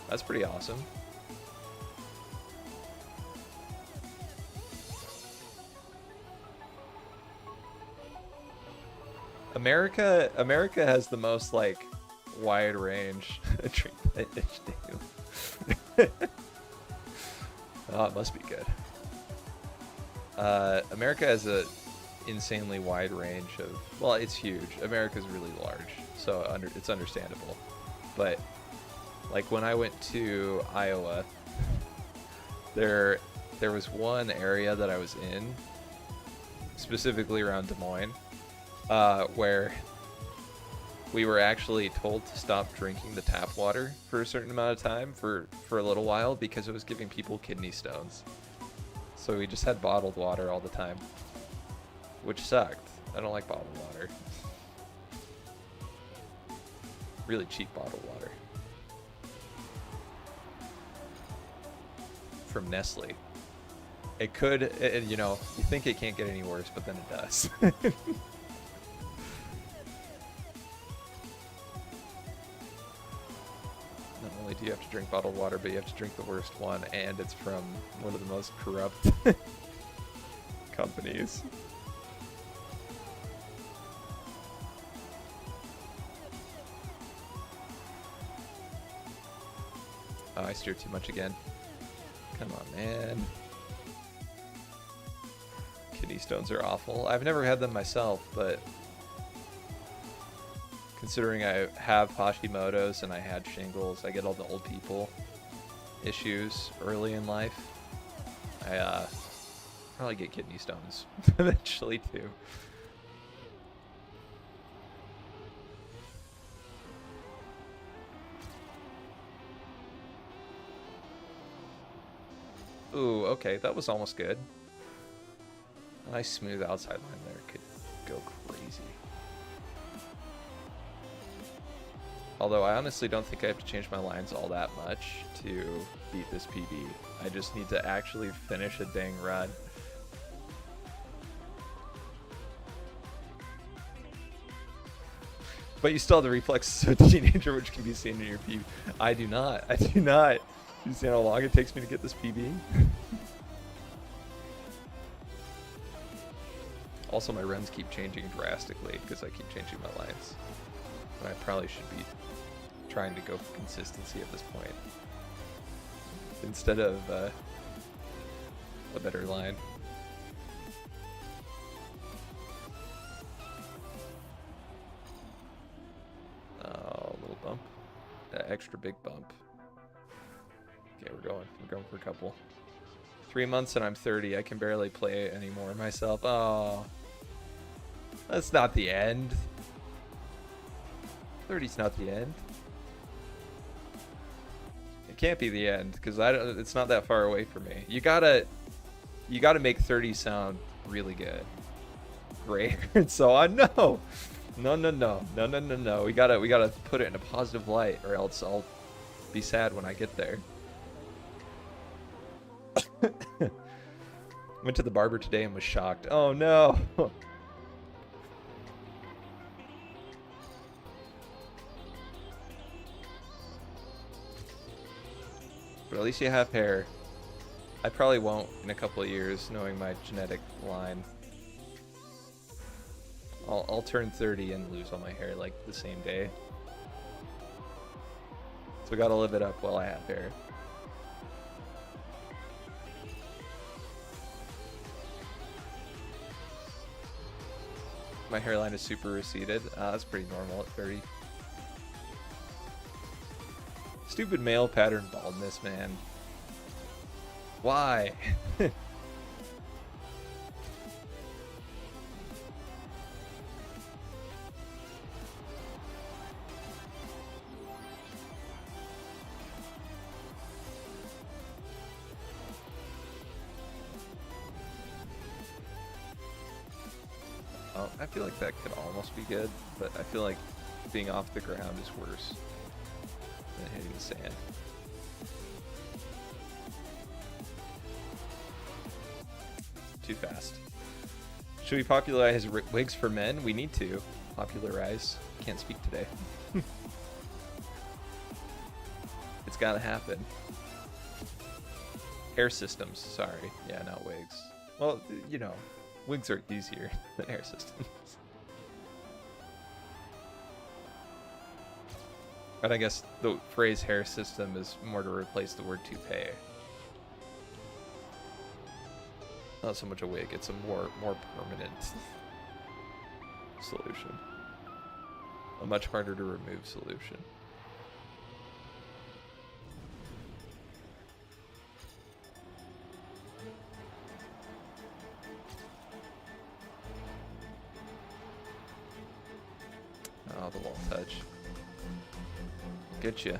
That's pretty awesome. America has the most, like, wide range. Drink that dish daily. Oh, it must be good. America has a insanely wide range of, well, it's huge. America's really large, so it's understandable. But like when I went to Iowa, there was one area that I was in, specifically around Des Moines, where we were actually told to stop drinking the tap water for a certain amount of time for a little while because it was giving people kidney stones. So we just had bottled water all the time, which sucked. I don't like bottled water. Really cheap bottled water. From Nestle. It could, you know, you think it can't get any worse, but then it does. Not only do you have to drink bottled water, but you have to drink the worst one, and it's from one of the most corrupt companies. Oh, I steered too much again. Come on, man. Kidney stones are awful. I've never had them myself, but considering I have Hashimoto's and I had shingles, I get all the old people issues early in life. I probably get kidney stones eventually too. Ooh, okay, that was almost good. Nice smooth outside line there. Could go crazy. Although I honestly don't think I have to change my lines all that much to beat this PB. I just need to actually finish a dang run. But you still have the reflexes of a teenager, which can be seen in your PB. I do not. I do not. You see how long it takes me to get this PB? Also, my runs keep changing drastically because I keep changing my lines. And I probably should be trying to go for consistency at this point instead of a better line. Oh, a little bump. That extra big bump. Okay, we're going for a couple. 3 months and I'm 30. I can barely play anymore myself. Oh, that's not the end. 30's not the end. It can't be the end because it's not that far away from me. You gotta make 30 sound really good. Great. So on. No. We gotta put it in a positive light, or else be sad when I get there. Went to the barber today and was shocked. Oh no. But at least you have hair. I probably won't in a couple of years, knowing my genetic line. I'll turn 30 and lose all my hair like the same day. So I gotta live it up while I have hair. My hairline is super receded. That's pretty normal at 30. Stupid male pattern baldness, man. Why? Oh, I feel like that could almost be good, but I feel like being off the ground is worse than hitting the sand. Too fast. Should we popularize wigs for men? We need to popularize. Can't speak today. It's gotta happen. Hair systems, sorry. Yeah, not wigs. Well, you know, wigs are easier than hair systems. But I guess the phrase hair system is more to replace the word toupee. Not so much a wig, it's a more permanent solution. A much harder to remove solution. Oh, the wall touch. Get you.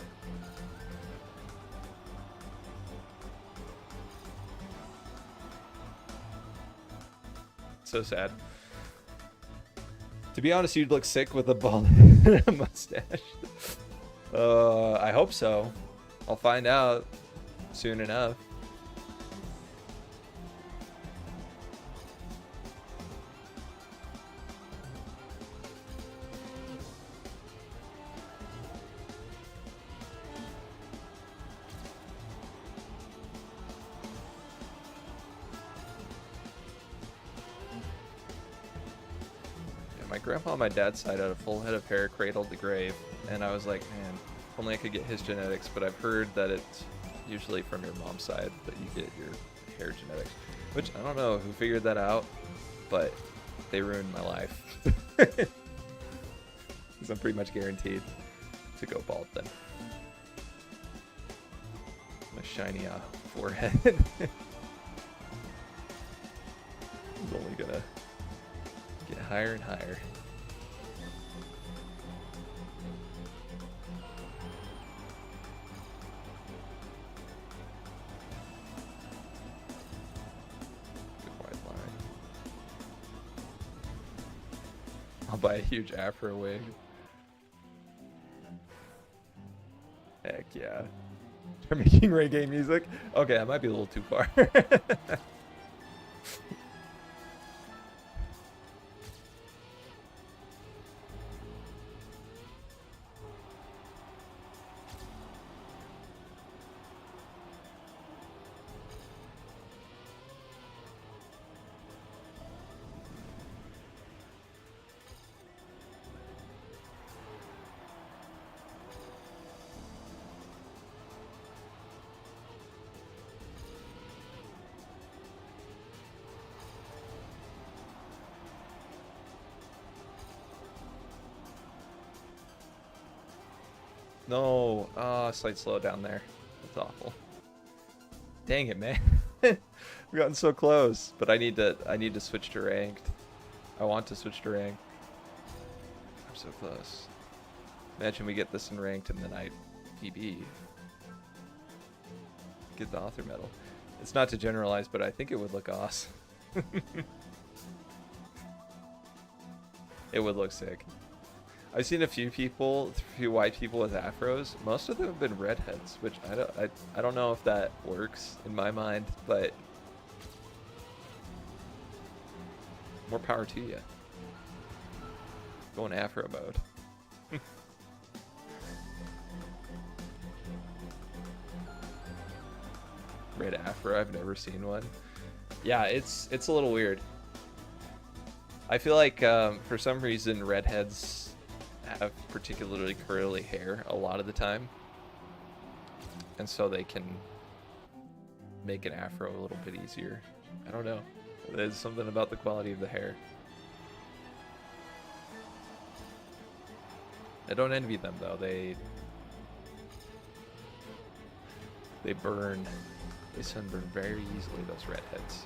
So sad. To be honest, you'd look sick with a bald mustache. I hope so. I'll find out soon enough. My grandpa on my dad's side had a full head of hair cradled to grave, and I was like, man, if only I could get his genetics, but I've heard that it's usually from your mom's side that you get your hair genetics, which I don't know who figured that out, but they ruined my life. Because I'm pretty much guaranteed to go bald then. My shiny forehead is only gonna get higher and higher. Good wide line. I'll buy a huge afro wig. Heck yeah. They're making reggae music? Okay, that might be a little too far. No, slight slow down there. That's awful. Dang it, man. We've gotten so close, but I need to switch to ranked. I want to switch to ranked. I'm so close. Imagine we get this in ranked and then I PB. Get the author medal. It's not to generalize, but I think it would look awesome. It would look sick. I've seen a few people, a few white people with afros. Most of them have been redheads, which I don't know if that works in my mind, but more power to you. Going afro mode. Red afro, I've never seen one. Yeah, it's a little weird. I feel like for some reason redheads have particularly curly hair a lot of the time, and so they can make an afro a little bit easier. I don't know. There's something about the quality of the hair. I don't envy them though. They burn. They sunburn very easily, those redheads.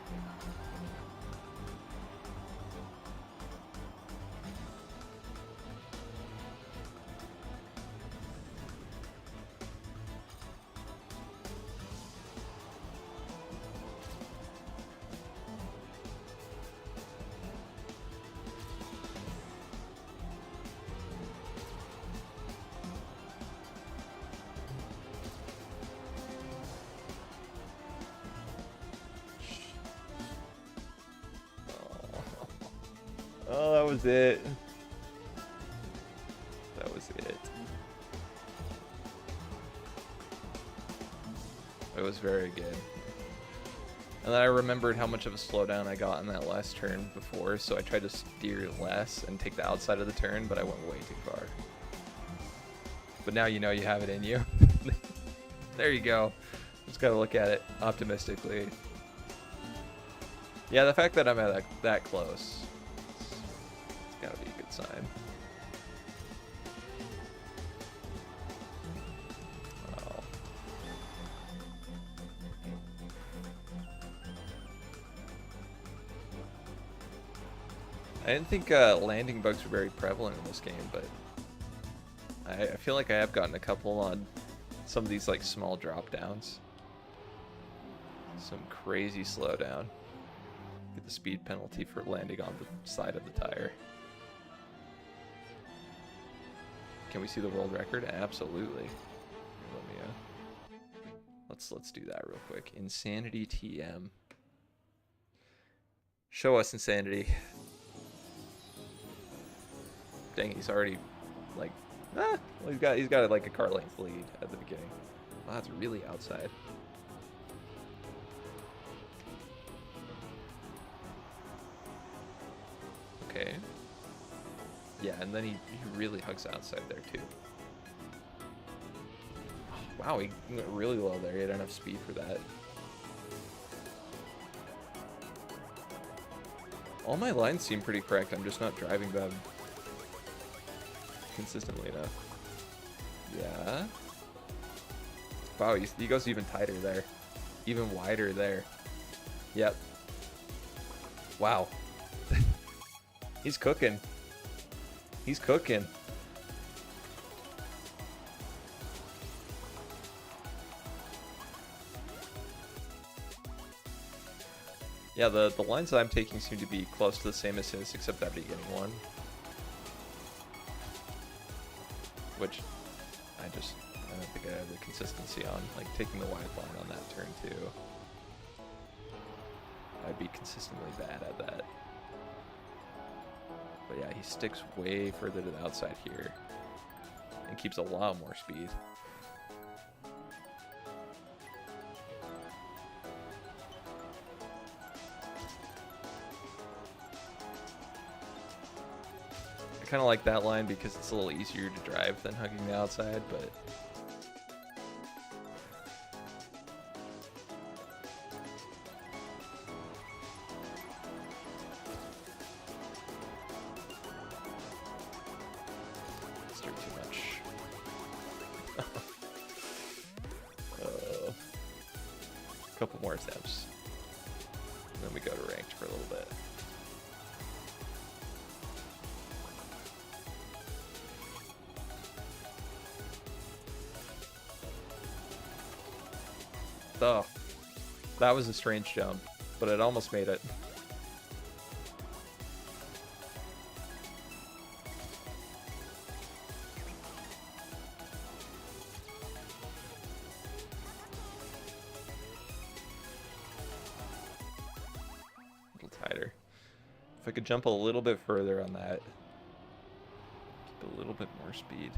Oh, that was it. That was it. It was very good. And then I remembered how much of a slowdown I got in that last turn before, so I tried to steer less and take the outside of the turn, but I went way too far. But now you know you have it in you. There you go. Just gotta look at it optimistically. Yeah, the fact that I'm at that close, it's gotta be a good sign. Oh. I didn't think landing bugs were very prevalent in this game, but I feel like I have gotten a couple on some of these like small drop downs. Some crazy slowdown. Get the speed penalty for landing on the side of the tire. Can we see the world record? Absolutely. Let me, let's do that real quick. Insanity TM. Show us Insanity. Dang, he's already like, well, he's got like a car length lead at the beginning. Wow, that's really outside. Okay. Yeah, and then he really hugs outside there too. Oh, wow, he went really low there. He had enough speed for that. All my lines seem pretty correct. I'm just not driving them consistently enough. Yeah. Wow, he goes even tighter there. Even wider there. Yep. Wow. He's cooking. He's cooking. Yeah, the lines that I'm taking seem to be close to the same as his, except that beginning one. Which I don't think I have the consistency on. Like taking the wide line on that turn too. I'd be consistently bad at that. But yeah, he sticks way further to the outside here and keeps a lot more speed. I kind of like that line because it's a little easier to drive than hugging the outside, but couple more attempts. And then we go to ranked for a little bit. Oh, that was a strange jump, but it almost made it. If I could jump a little bit further on that. Keep a little bit more speed.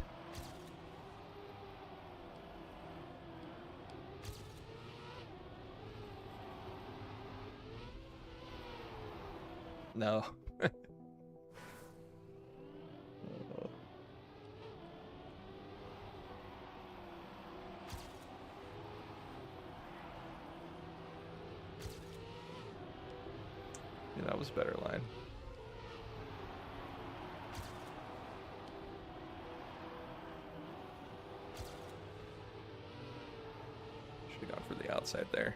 No. Yeah, that was a better line. Should have gone for the outside there.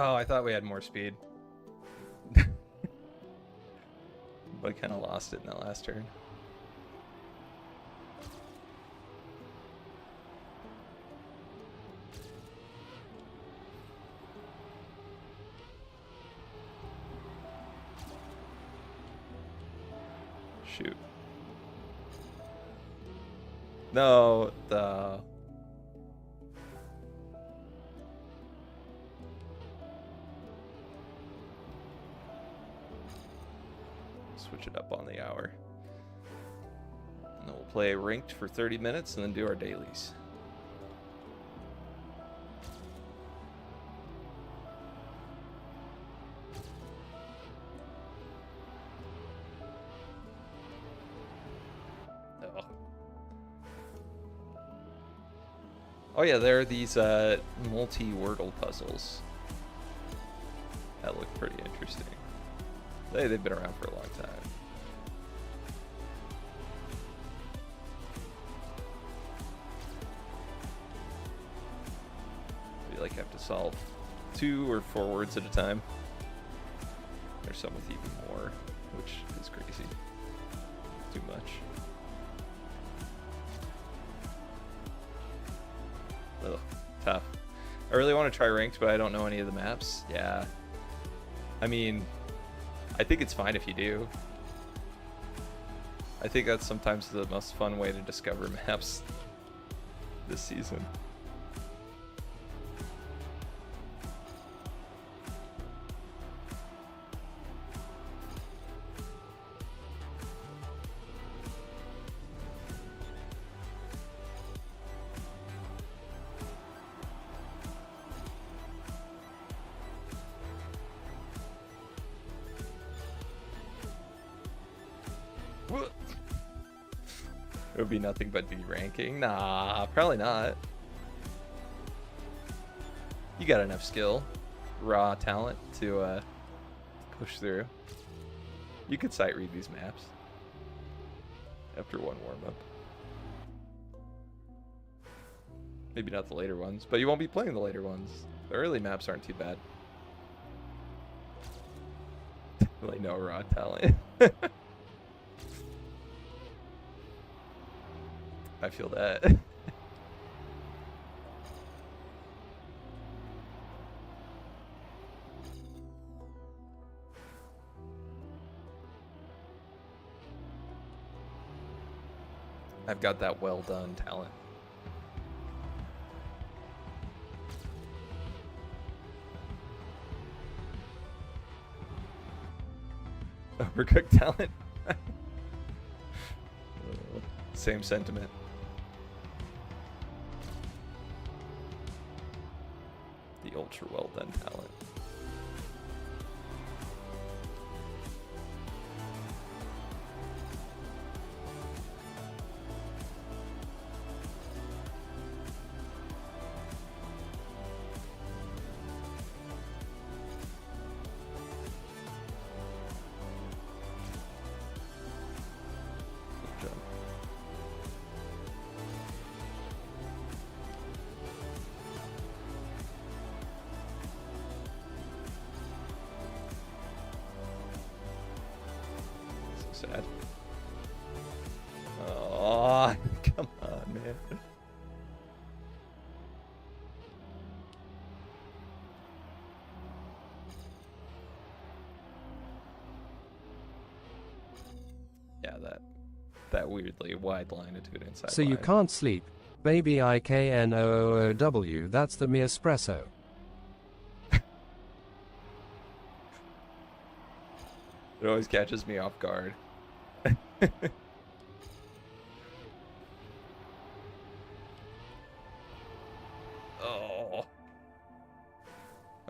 Oh, I thought we had more speed. But I kind of lost it in that last turn. Shoot. No, the... Switch it up on the hour. And then we'll play ranked for 30 minutes and then do our dailies. Oh. Oh yeah, there are these multi-wordle puzzles. That look pretty interesting. They've been around for a long time. You like have to solve 2 or 4 words at a time. There's some with even more, which is crazy. Too much. Ugh, tough. I really want to try ranked, but I don't know any of the maps. Yeah. I mean, I think it's fine if you do. I think that's sometimes the most fun way to discover maps this season. It would be nothing but D-ranking. Nah, probably not. You got enough skill, raw talent to push through. You could sight read these maps after one warm-up. Maybe not the later ones, but you won't be playing the later ones. The early maps aren't too bad. Like no raw talent. I feel that. I've got that well done talent. Overcooked talent. Same sentiment. The ultra well done talent. Good job. So sad. Oh, come on, man. Yeah, that weirdly wide longitude inside So you line. can't sleep. Baby IKNOOOW, that's the me espresso. It always catches me off guard. Oh.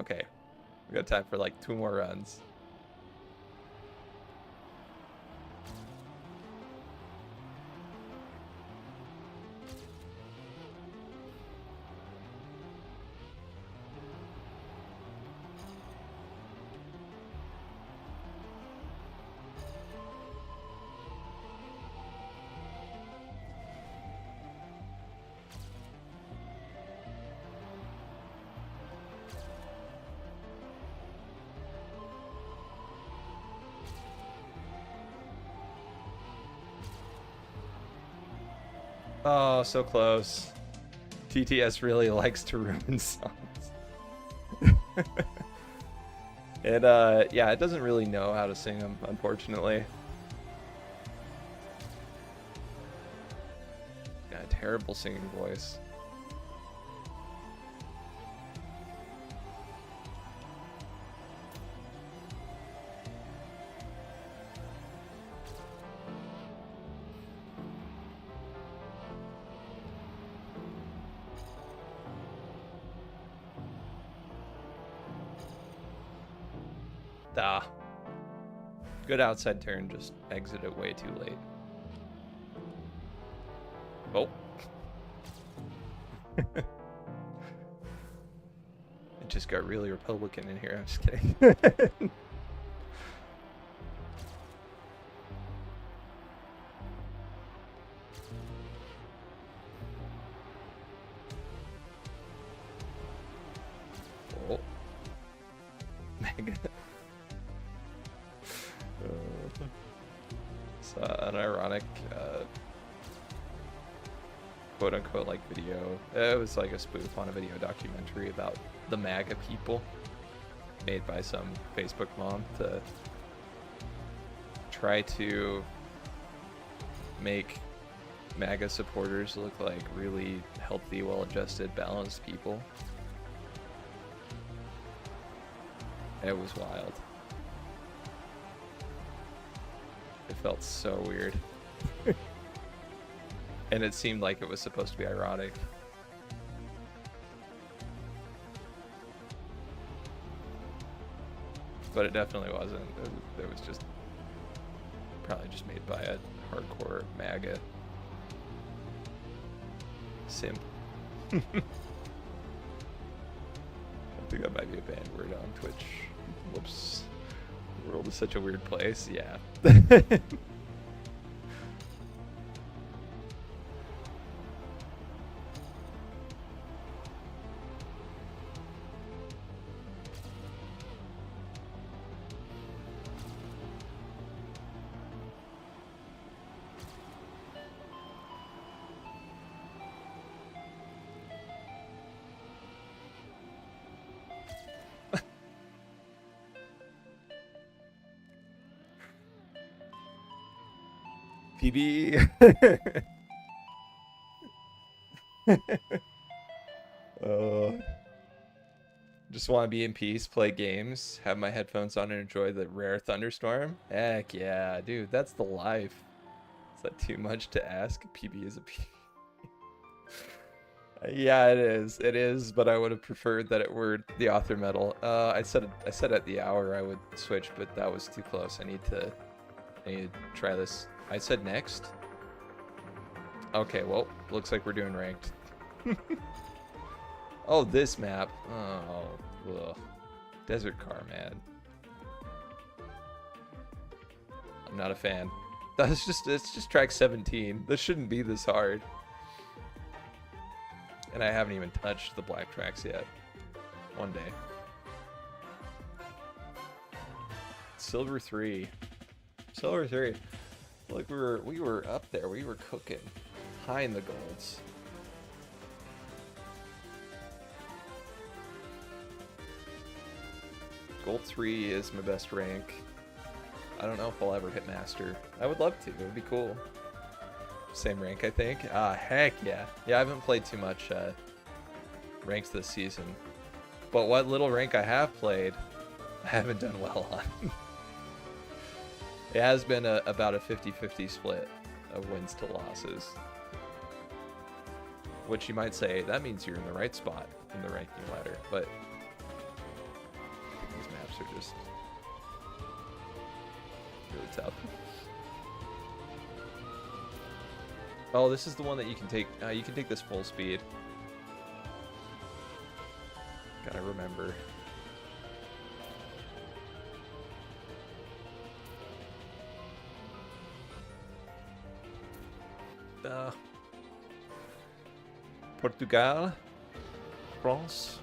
Okay. We got time for like 2 more runs. Oh, so close. TTS really likes to ruin songs. Yeah, it doesn't really know how to sing them, unfortunately. Got a terrible singing voice. Ah. Good outside turn, just exit it way too late. Oh. It just got really Republican in here, I'm just kidding. Oh. Mega. It's an ironic quote-unquote like video. It was like a spoof on a video documentary about the MAGA people made by some Facebook mom to try to make MAGA supporters look like really healthy, well-adjusted, balanced people. It was wild. It felt so weird. And it seemed like it was supposed to be ironic. But it definitely wasn't. It was just probably just made by a hardcore MAGA simp. I think that might be a banned word on Twitch. Whoops. The world is such a weird place. Yeah. PB. Just want to be in peace, play games, have my headphones on, and enjoy the rare thunderstorm. Heck yeah, dude, that's the life. Is that too much to ask? PB is a PB. Yeah, it is. It is, but I would have preferred that it were the author medal. I said at the hour I would switch, but that was too close. I need to try this. I said next. Okay, well, looks like we're doing ranked. Oh, this map. Oh, ugh. Desert car, man. I'm not a fan. It's just track 17. This shouldn't be this hard. And I haven't even touched the black tracks yet. One day. Silver 3. Silver 3. Like we were up there. We were cooking. High in the golds. Gold 3 is my best rank. I don't know if I'll ever hit master. I would love to. It would be cool. Same rank, I think. Ah, heck yeah. Yeah, I haven't played too much ranks this season. But what little rank I have played, I haven't done well on. It has been about a 50-50 split of wins to losses. Which you might say, that means you're in the right spot in the ranking ladder. But these maps are just really tough. Oh, this is the one that you can take. You can take this full speed. Gotta remember. Portugal, France.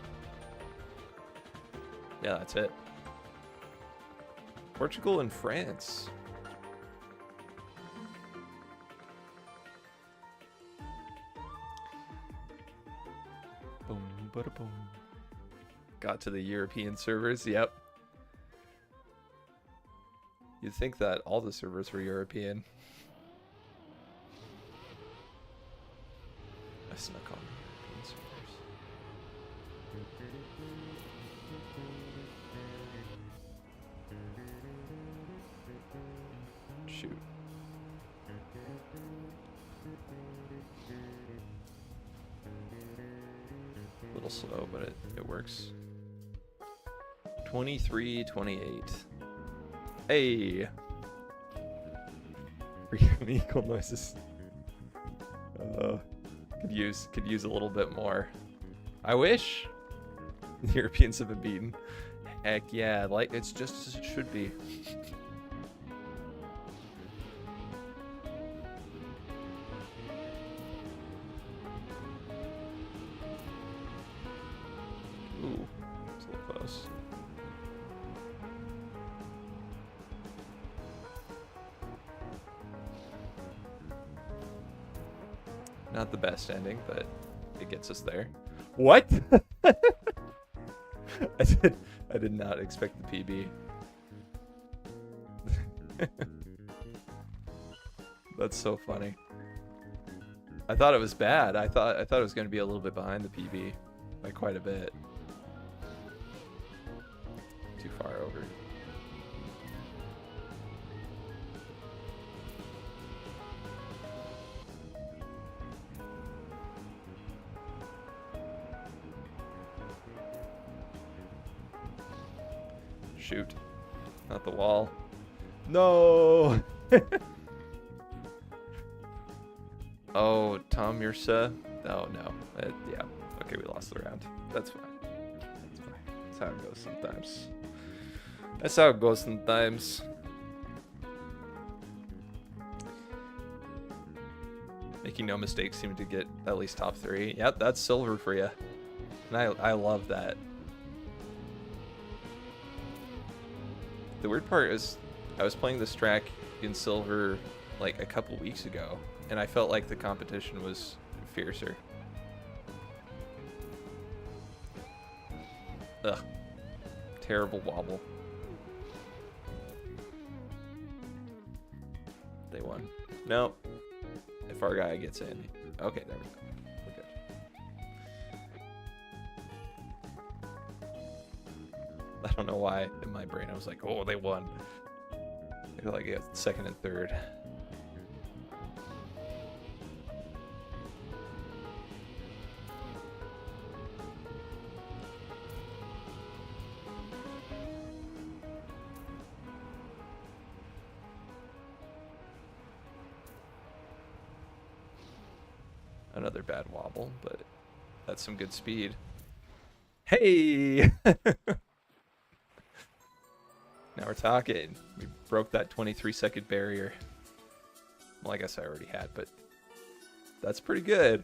Yeah, that's it. Portugal and France. Boom, bada boom. Got to the European servers. Yep. You'd think that all the servers were European. I snuck on European servers. Shoot. A little slow, but it works. 23-28. Hey! Freaking equal noises. Could use a little bit more. I wish the Europeans have been beaten. Heck yeah, like it's just as it should be. Ooh, it's a little close. Not the best ending, but it gets us there. What? I did not expect the PB. That's so funny. I thought it was bad. I thought it was going to be a little bit behind the PB by quite a bit. Too far over. Shoot. Not the wall. No! Oh, Tom Mirsa? Oh, no. Yeah. Okay, we lost the round. That's fine. That's fine. That's how it goes sometimes. That's how it goes sometimes. Making no mistakes, seem to get at least top 3. Yep, that's silver for you. And I love that. The weird part is I was playing this track in silver like a couple weeks ago, and I felt like the competition was fiercer. Ugh. Terrible wobble. They won. No. If our guy gets in. Okay, there we go. We're good. I don't know why in my brain I was like, oh, they won. I feel like I got second and third. Another bad wobble, but that's some good speed. Hey! Now we're talking. We broke that 23-second barrier. Well, I guess I already had, but that's pretty good.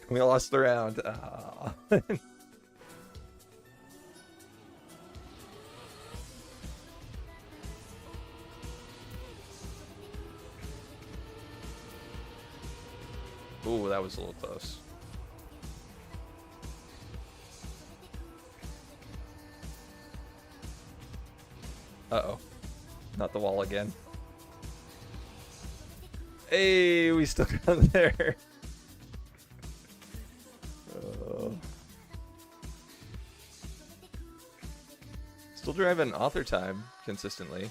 We lost the round. Ah. Ooh, that was a little close. Uh-oh. Not the wall again. Hey, we still got there. Still driving author time consistently.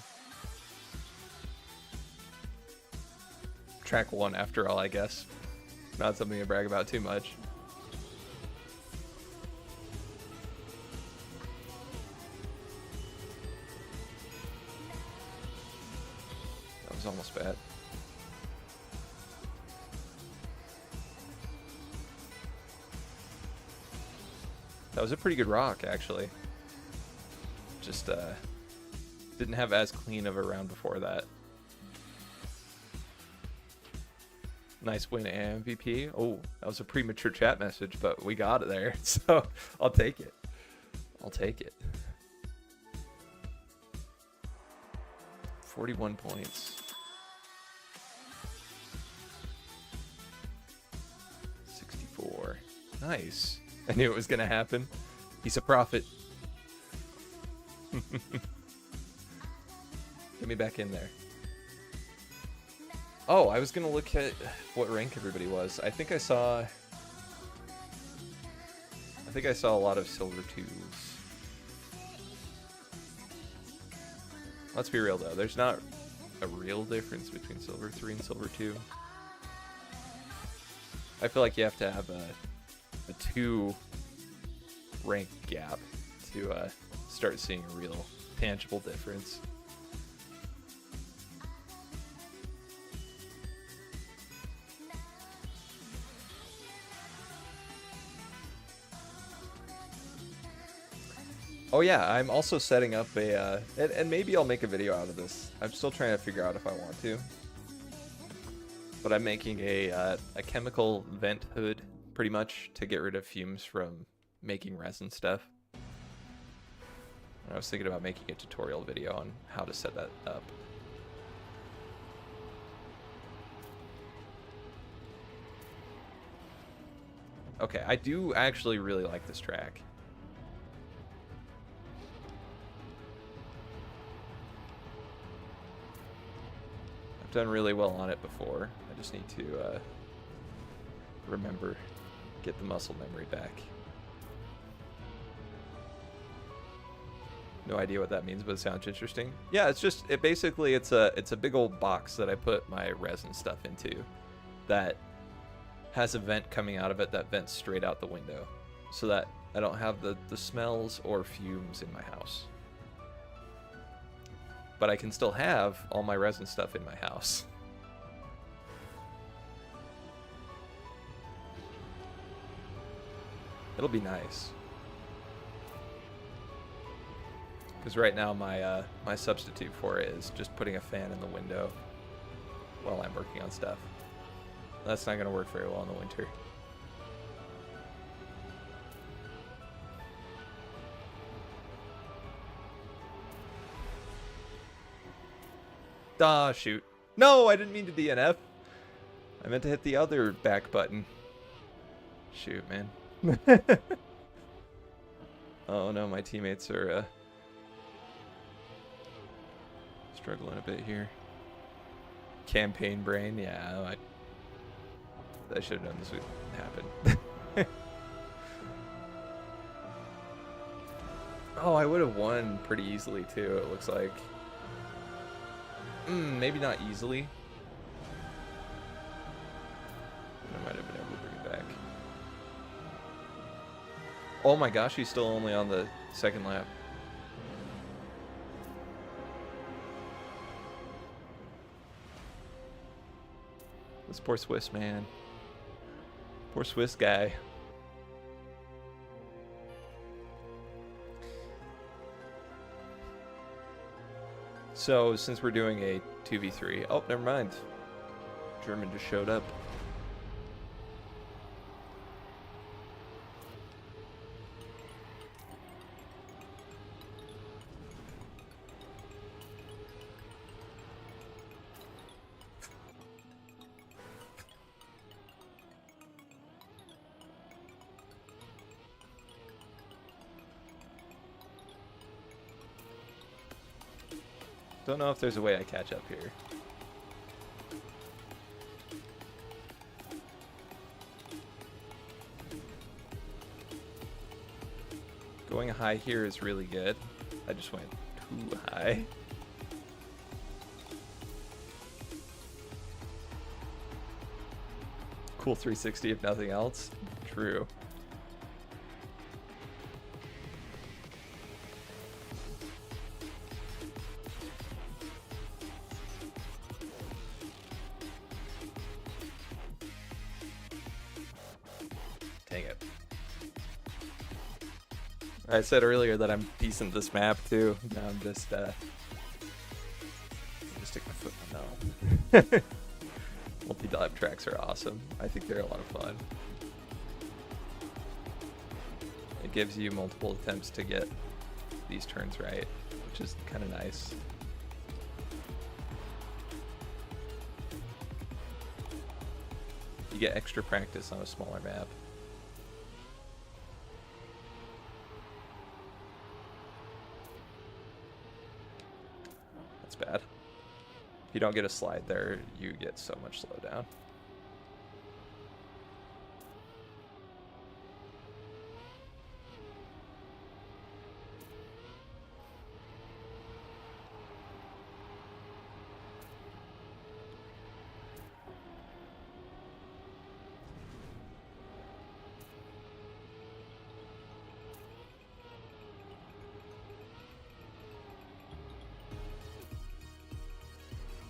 Track 1 after all, I guess. Not something to brag about too much. That was almost bad. That was a pretty good rock, actually. Just didn't have as clean of a round before that. Nice win and MVP. Oh, that was a premature chat message, but we got it there, so I'll take it. I'll take it. 41 points. 64. Nice. I knew it was gonna happen. He's a prophet. Get me back in there. Oh, I was gonna look at what rank everybody was. I think I saw a lot of silver 2s. Let's be real though, there's not a real difference between silver 3 and silver 2. I feel like you have to have a 2 rank gap to start seeing a real tangible difference. Oh yeah, I'm also setting up a, and maybe I'll make a video out of this. I'm still trying to figure out if I want to. But I'm making a chemical vent hood, pretty much, to get rid of fumes from making resin stuff. And I was thinking about making a tutorial video on how to set that up. Okay, I do actually really like this track. I've done really well on it before. I just need to remember, get the muscle memory back. No idea what that means, but it sounds interesting. Yeah, it's just it's a big old box that I put my resin stuff into that has a vent coming out of it that vents straight out the window, so that I don't have the smells or fumes in my house. But I can still have all my resin stuff in my house. It'll be nice. Because right now my my substitute for it is just putting a fan in the window while I'm working on stuff. That's not going to work very well in the winter. Ah, shoot. No, I didn't mean to DNF. I meant to hit the other back button. Shoot, man. Oh no, my teammates are struggling a bit here. Campaign brain, yeah. I should have known this would happen. Oh, I would have won pretty easily too, it looks like. Maybe not easily. I might have been able to bring it back. Oh my gosh, he's still only on the second lap. This poor Swiss man. Poor Swiss guy. So, since we're doing a 2v3... Oh, never mind. German just showed up. Don't know if there's a way I catch up here. Going high here is really good. I just went too high. Cool 360 if nothing else. True. Dang it. I said earlier that I'm decent at this map too. Now I'm just stick my foot in the no. Multi-dive tracks are awesome. I think they're a lot of fun. It gives you multiple attempts to get these turns right, which is kind of nice. You get extra practice on a smaller map. That's bad. If you don't get a slide there, you get so much slowdown.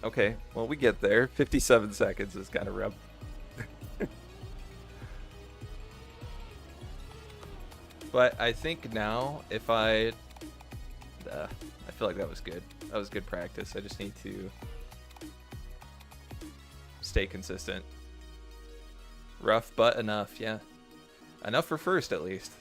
Okay, well, we get there. 57 seconds is kind of rough. But I think now, if I feel like that was good. That was good practice. I just need to stay consistent. Rough, but enough, yeah. Enough for first, at least.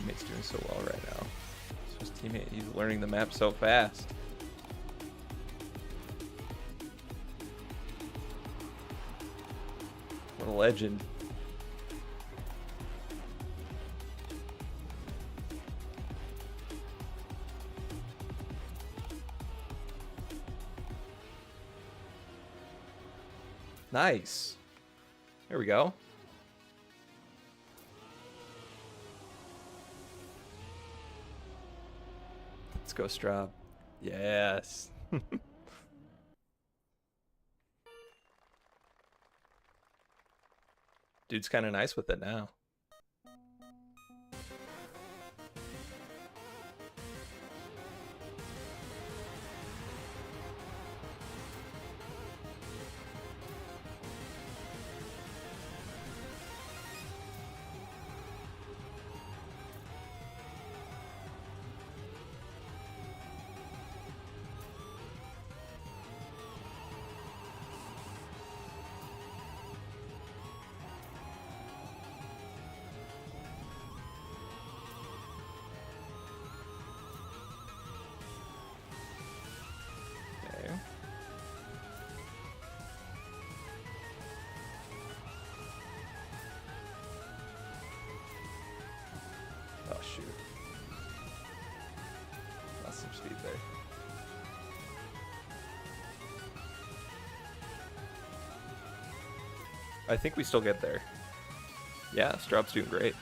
Teammate's doing so well right now. So his teammate, he's learning the map so fast. What a legend. Nice. There we go. Let's go, Straub. Yes. Dude's kind of nice with it now. Oh, shoot. Lost some speed there. I think we still get there. Yeah, Straub's doing great.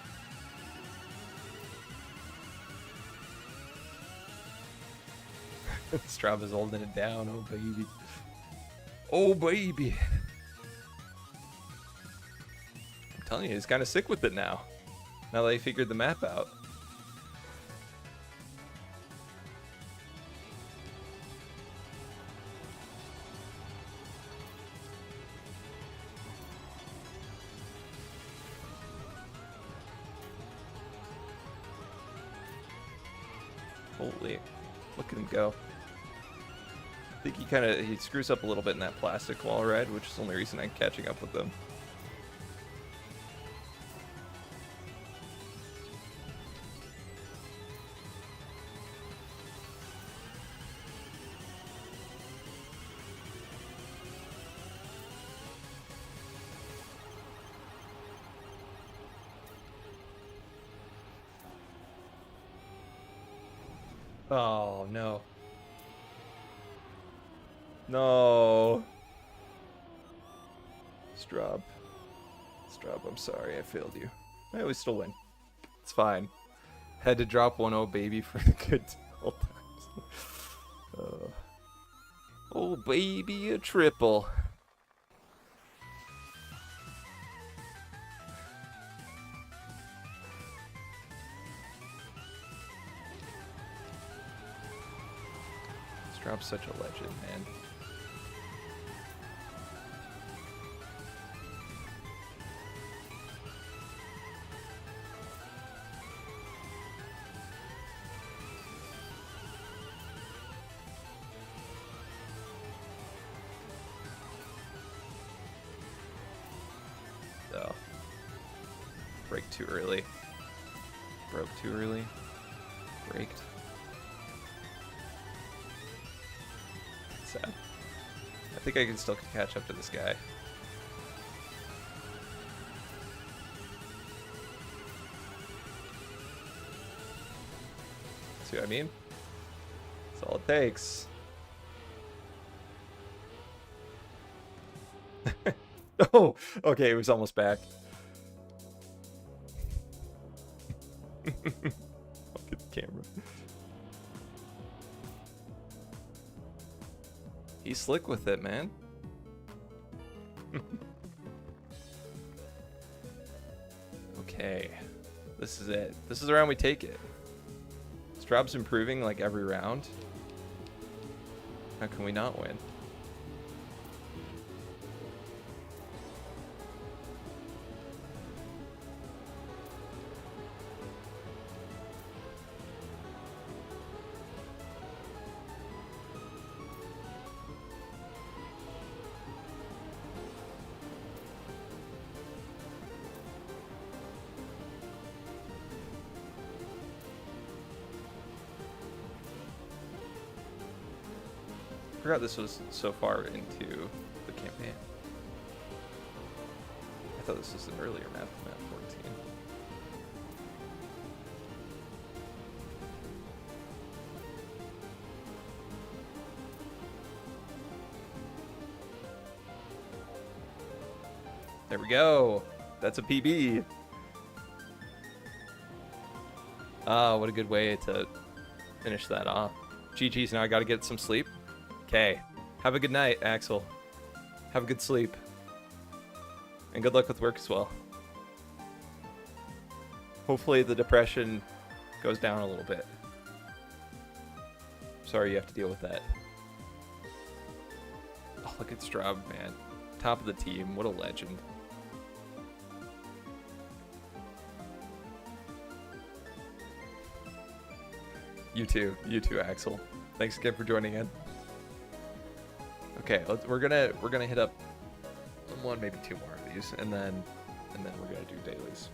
Straub is holding it down. Oh, baby. Oh, baby. I'm telling you, he's kind of sick with it now. Now that he figured the map out. Holy, look at him go. think he screws up a little bit in that plastic wall ride, which is the only reason I'm catching up with them. Oh, no. No. Straub. Straub, I'm sorry. I failed you. I always still win. It's fine. Had to drop 1-0 baby for the good old times. Oh, baby, a triple. Straub's such a legend, man. Oh. Break too early. Broke too early. Braked. Sad. I think I can still catch up to this guy. See what I mean? That's all it takes. Oh, okay, it was almost back. Look at the camera. He's slick with it, man. Okay. This is it. This is the round we take it. Straub's improving like every round. How can we not win? I forgot this was so far into the campaign. I thought this was an earlier map, map 14. There we go. That's a PB. Ah, what a good way to finish that off. GG's, now I gotta get some sleep. Okay. Have a good night, Axel. Have a good sleep. And good luck with work as well. Hopefully the depression goes down a little bit. Sorry you have to deal with that. Oh, look at Straub, man. Top of the team. What a legend. You too, Axel. Thanks again for joining in. Okay, we're gonna hit up one, maybe two more of these, and then we're gonna do dailies.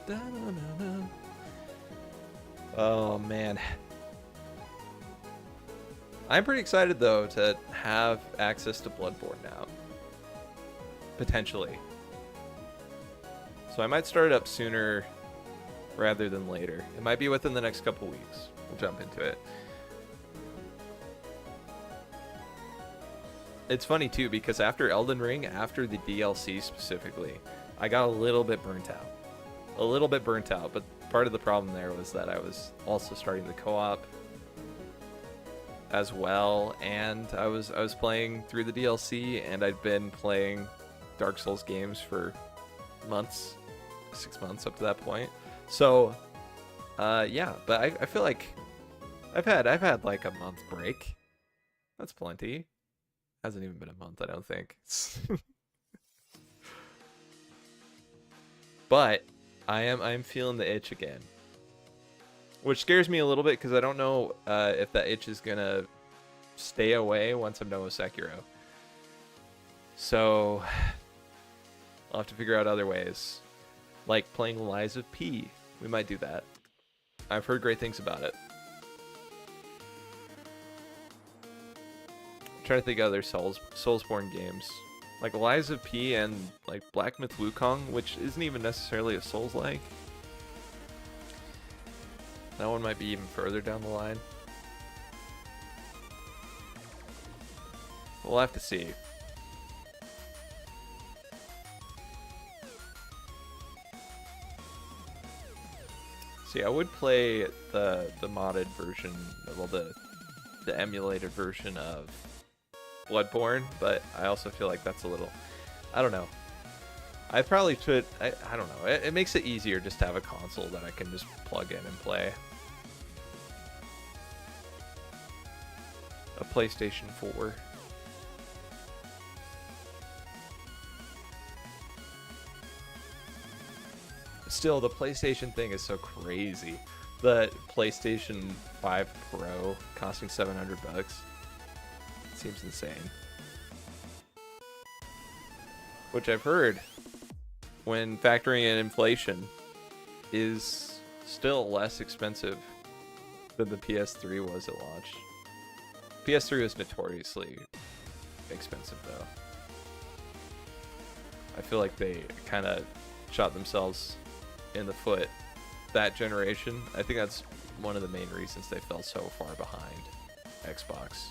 Da-na-na-na. Oh man. I'm pretty excited though to have access to Bloodborne now. Potentially. So I might start it up sooner rather than later. It might be within the next couple weeks. We'll jump into it. It's funny too because after Elden Ring, after the DLC specifically, I got a little bit burnt out. A little bit burnt out, but part of the problem there was that I was also starting the co-op as well, and I was playing through the DLC, and I'd been playing Dark Souls games for months, 6 months up to that point. So yeah, but I feel like I've had like a month break. That's plenty. Hasn't even been a month, I don't think. But I am feeling the itch again, which scares me a little bit because I don't know if that itch is gonna stay away once I'm done with Sekiro. So I'll have to figure out other ways, like playing Lies of P. We might do that. I've heard great things about it. I'm trying to think of other Soulsborne games, like Lies of P and like Black Myth Wukong, which isn't even necessarily a Souls-like. That one might be even further down the line. We'll have to see. See, I would play the modded version, well, the emulated version of Bloodborne, but I also feel like that's a little, I don't know. I probably should, I don't know. It makes it easier just to have a console that I can just plug in and play. A PlayStation 4. Still, the PlayStation thing is so crazy. The PlayStation 5 Pro costing $700 seems insane. Which I've heard, when factoring in inflation, is still less expensive than the PS3 was at launch. PS3 was notoriously expensive though. I feel like they kind of shot themselves in the foot that generation. I think that's one of the main reasons they fell so far behind Xbox.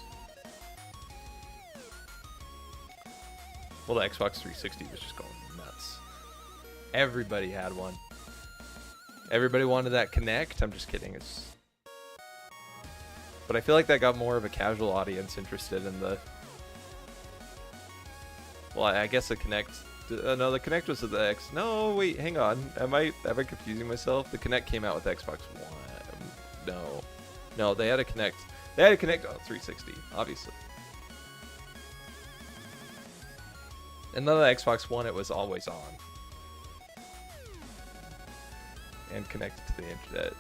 Well, the Xbox 360 was just going nuts. Everybody had one. Everybody wanted that Kinect. I'm just kidding. But I feel like that got more of a casual audience interested in the... Well, I guess the Kinect... no, the Kinect was with the X... No, wait, hang on. Am I confusing myself? The Kinect came out with Xbox One. No, they had a Kinect. They had a Kinect on 360, obviously. And then the Xbox One, it was always on. And connected to the internet.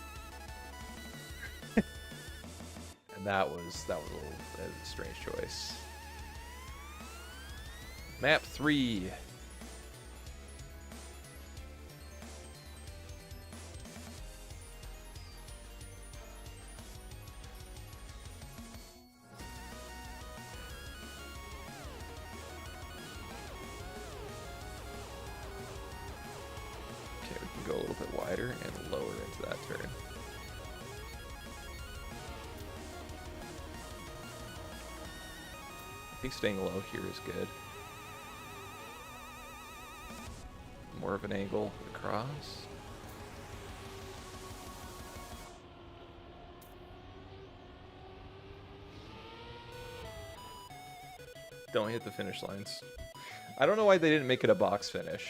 And that was a strange choice. Map 3. Okay, we can go a little bit wider and lower into that turn. I think staying low here is good. More of an angle across. Don't hit the finish lines. I don't know why they didn't make it a box finish.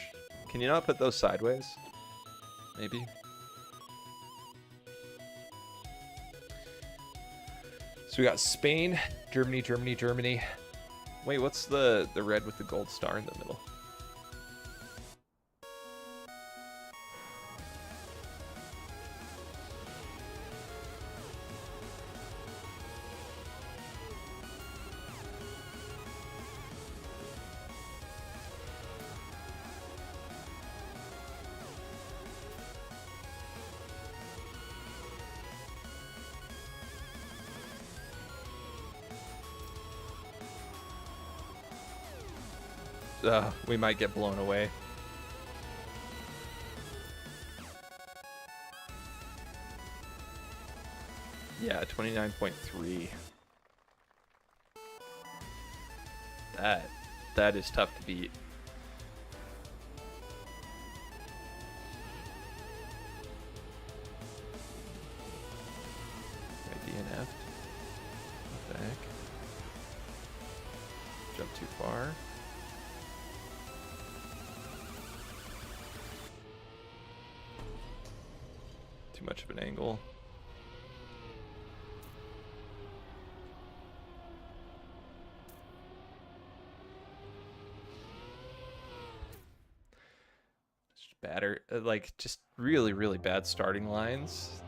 Can you not put those sideways? Maybe. So we got Spain, Germany, Germany, Germany. Wait, what's the red with the gold star in the middle? We might get blown away. Yeah, 29.3. That is tough to beat. DNF. What the heck? Jump too far. Too much of an angle. batter, like just really, really bad starting lines.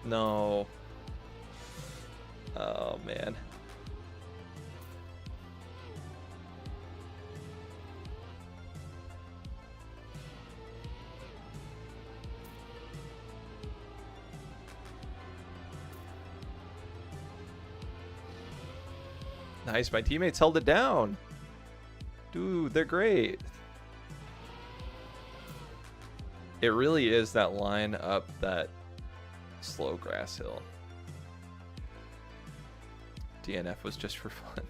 No. Oh, man. Nice, my teammates held it down. Dude, they're great. It really is that line up that slow grass hill. DNF was just for fun.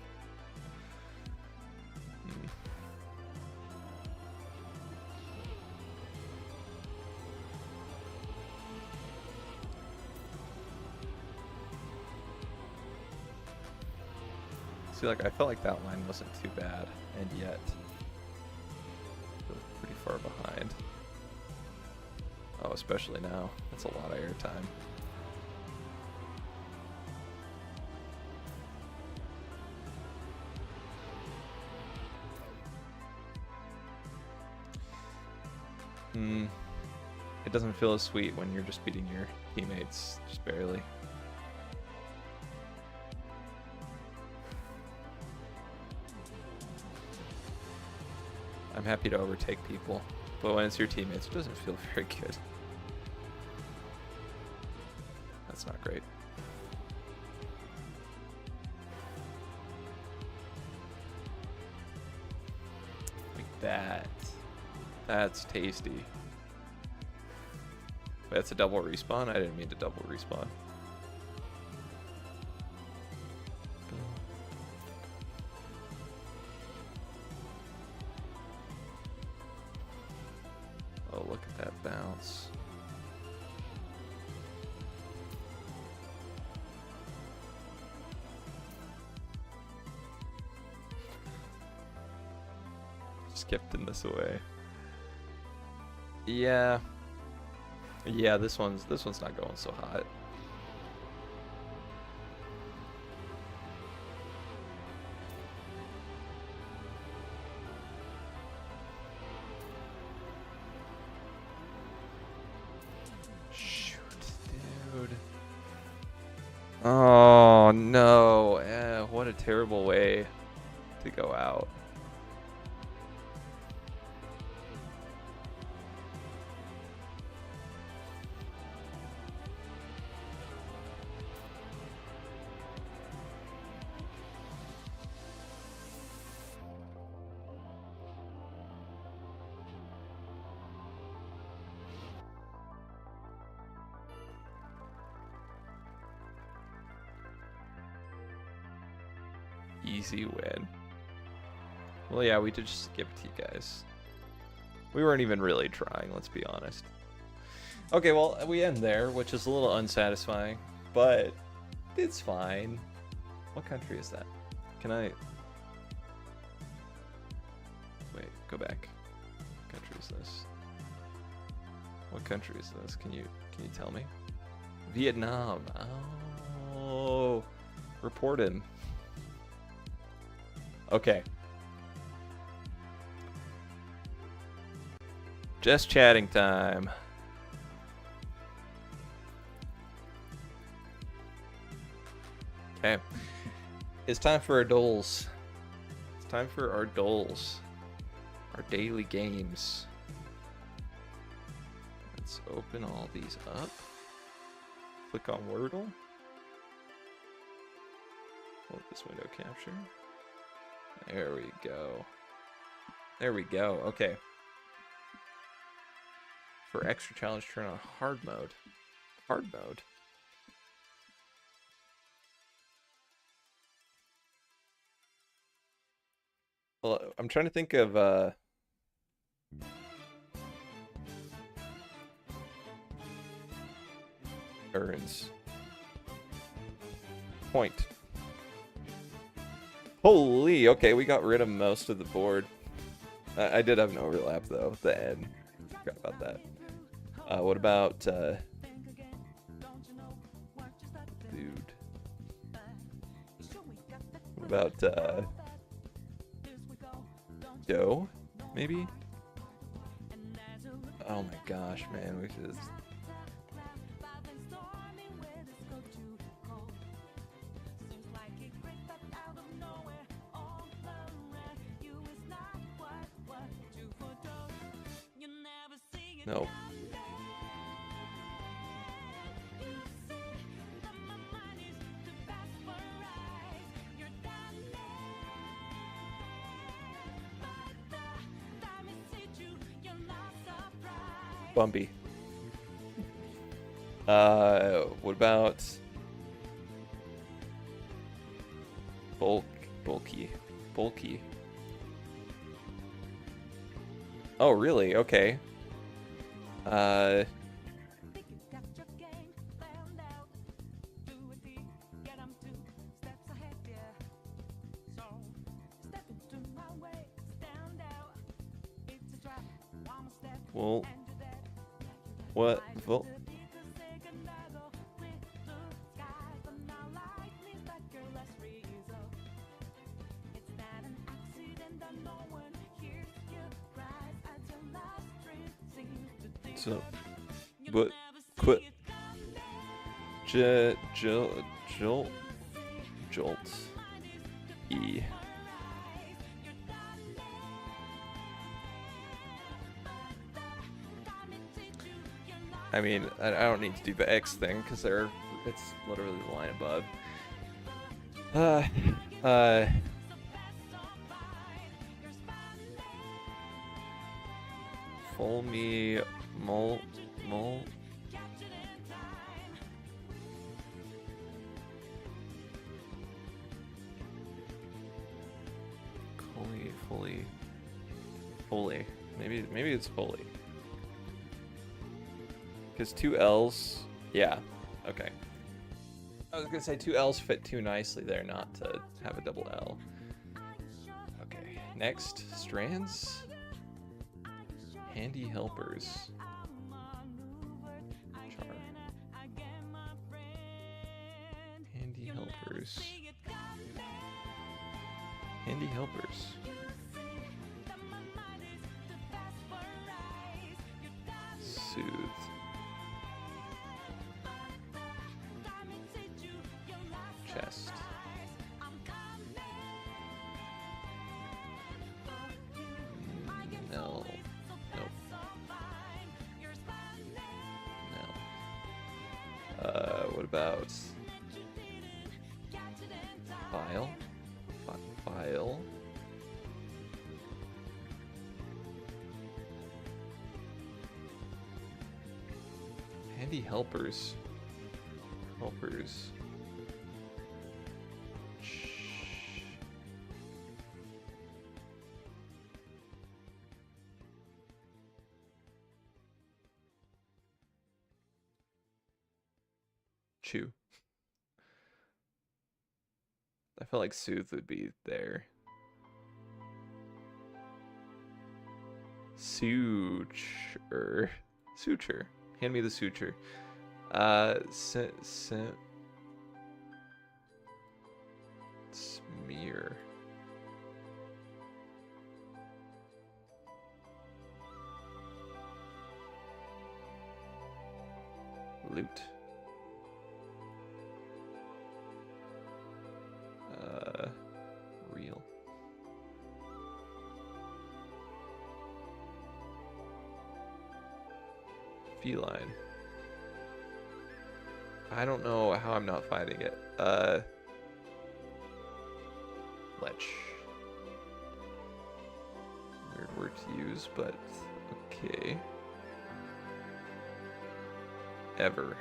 See, like, I felt like that line wasn't too bad, and yet it was pretty far behind. Oh, especially now. That's a lot of airtime. It doesn't feel as sweet when you're just beating your teammates, just barely. I'm happy to overtake people, but when it's your teammates, it doesn't feel very good. That's not great. Like that. That's tasty. That's a double respawn? I didn't mean to double respawn. Oh, look at that bounce. Skipped in this away. Yeah. Yeah, this one's not going so hot. Shoot, dude. Oh no. What a terrible way to go out. Easy win. Well, yeah, we did just skip to you guys. We weren't even really trying, let's be honest. Okay, well, we end there, which is a little unsatisfying, but it's fine. What country is that? Can I... Wait, go back. What country is this? What country is this? Can you tell me? Vietnam. Oh, report him. Okay. Just chatting time. Okay. It's time for our doles. It's time for our doles. Our daily games. Let's open all these up. Click on Wordle. Hold this window capture. There we go. There we go. Okay. For extra challenge, turn on hard mode. Hard mode. Well, I'm trying to think of earns. Point. Holy, okay, we got rid of most of the board. I did have an overlap though, at the end. Forgot about that. What about, dude? What about, dough, maybe? Oh my gosh, man, we should just... No. Bumpy. What about bulky? Oh, really? Okay. Well, what? Well, so, but quit. Jolt. E. I mean, I don't need to do the X thing because it's literally the line above. Full me, mul. Fully. Maybe it's fully. Because 2 L's, yeah, okay. I was gonna say 2 L's fit too nicely there not to have a double L. Okay, next, strands. Handy helpers. Char. Handy helpers. Handy helpers. Soothe. Chest. No. Nope. No. What about file? File. Handy helpers. Chew. I felt like soothe would be there. Suture. Hand me the suture. Smear. Loot. Real. Feline. I don't know how I'm not finding it. Lech. Weird word to use, but okay. Ever.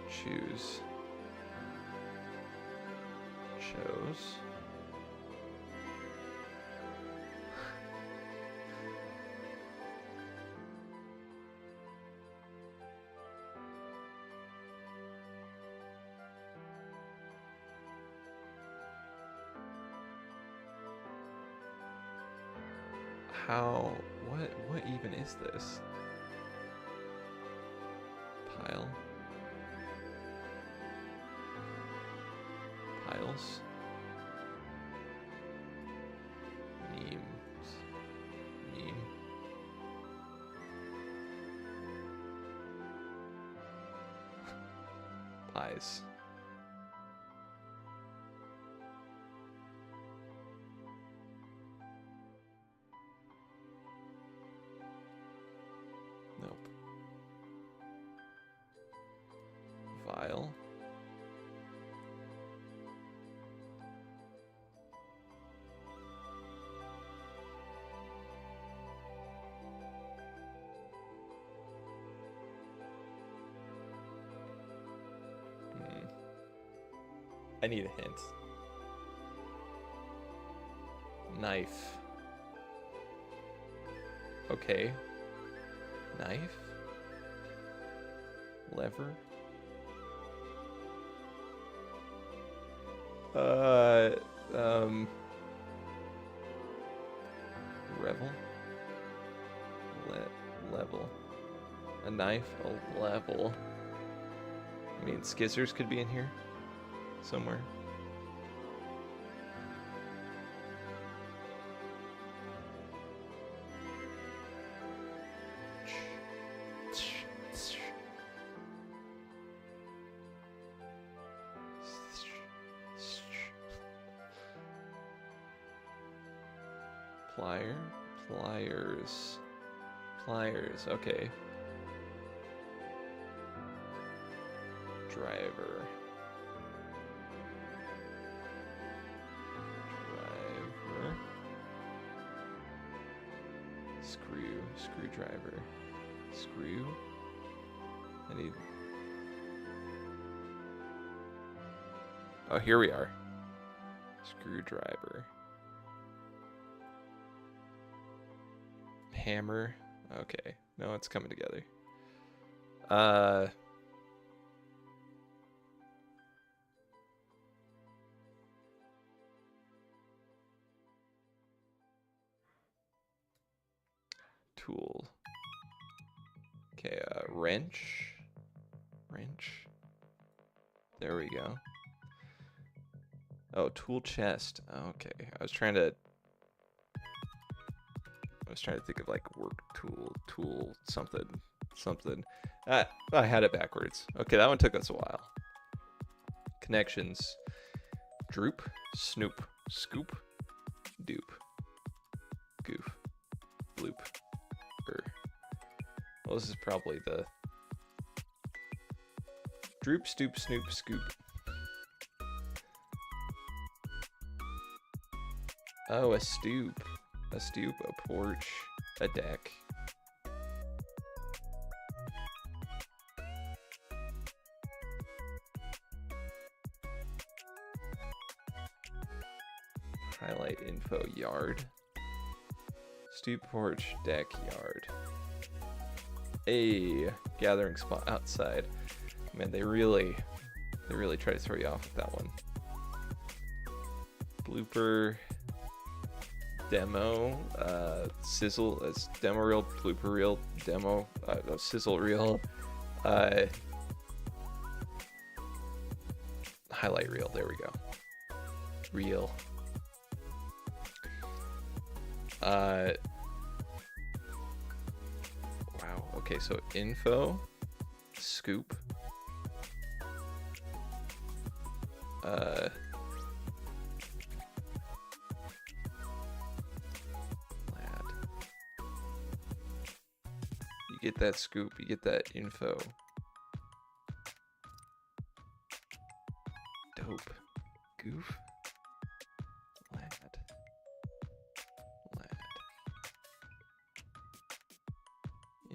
Choose. Chose. How? What even is this? Pile. Piles. Memes. Meme. Pies. Nope. Vial. I need a hint. Knife. Okay. Knife? Lever? Revel? Level. A knife? A level. I mean, skizzers could be in here somewhere. Plier? Pliers. Pliers, okay. Driver. Driver. Screw. Screwdriver. Screw. I need... Oh, here we are. Screwdriver. Hammer. Okay. No, it's coming together. Tool. Okay, wrench. Wrench. There we go. Oh, tool chest. Okay. I was trying to think of like work tool, something. Ah, I had it backwards. Okay, that one took us a while. Connections. Droop, snoop, scoop, dupe, goof, bloop. Well, this is probably the droop, stoop, snoop, scoop. Oh, a stoop. A stoop, a porch, a deck. Highlight info, yard. Stoop, porch, deck, yard. A gathering spot outside. Man, they really try to throw you off with that one. Blooper. Demo, sizzle, demo reel, blooper reel, demo, sizzle reel, highlight reel, there we go. Reel. Wow, okay, so info, scoop, you get that scoop, you get that info. Dope. Goof. Lad.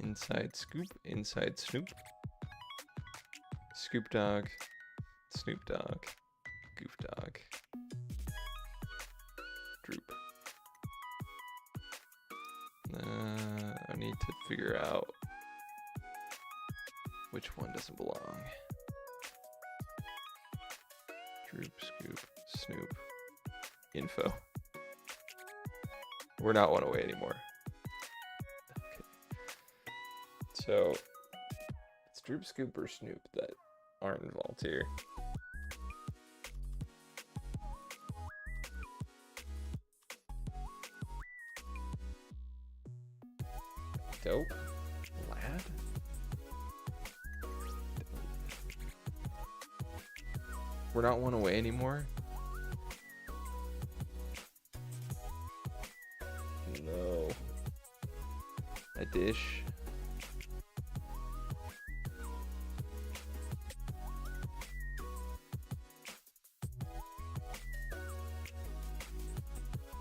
Inside scoop, inside snoop. Scoop dog. Snoop dog. Goof dog. Droop. I need to figure out which one doesn't belong. Droop, scoop, snoop, info. We're not one away anymore. So it's Droop, Scoop, or Snoop that aren't involved here. Dope. Lad. We're not one away anymore. No. A dish.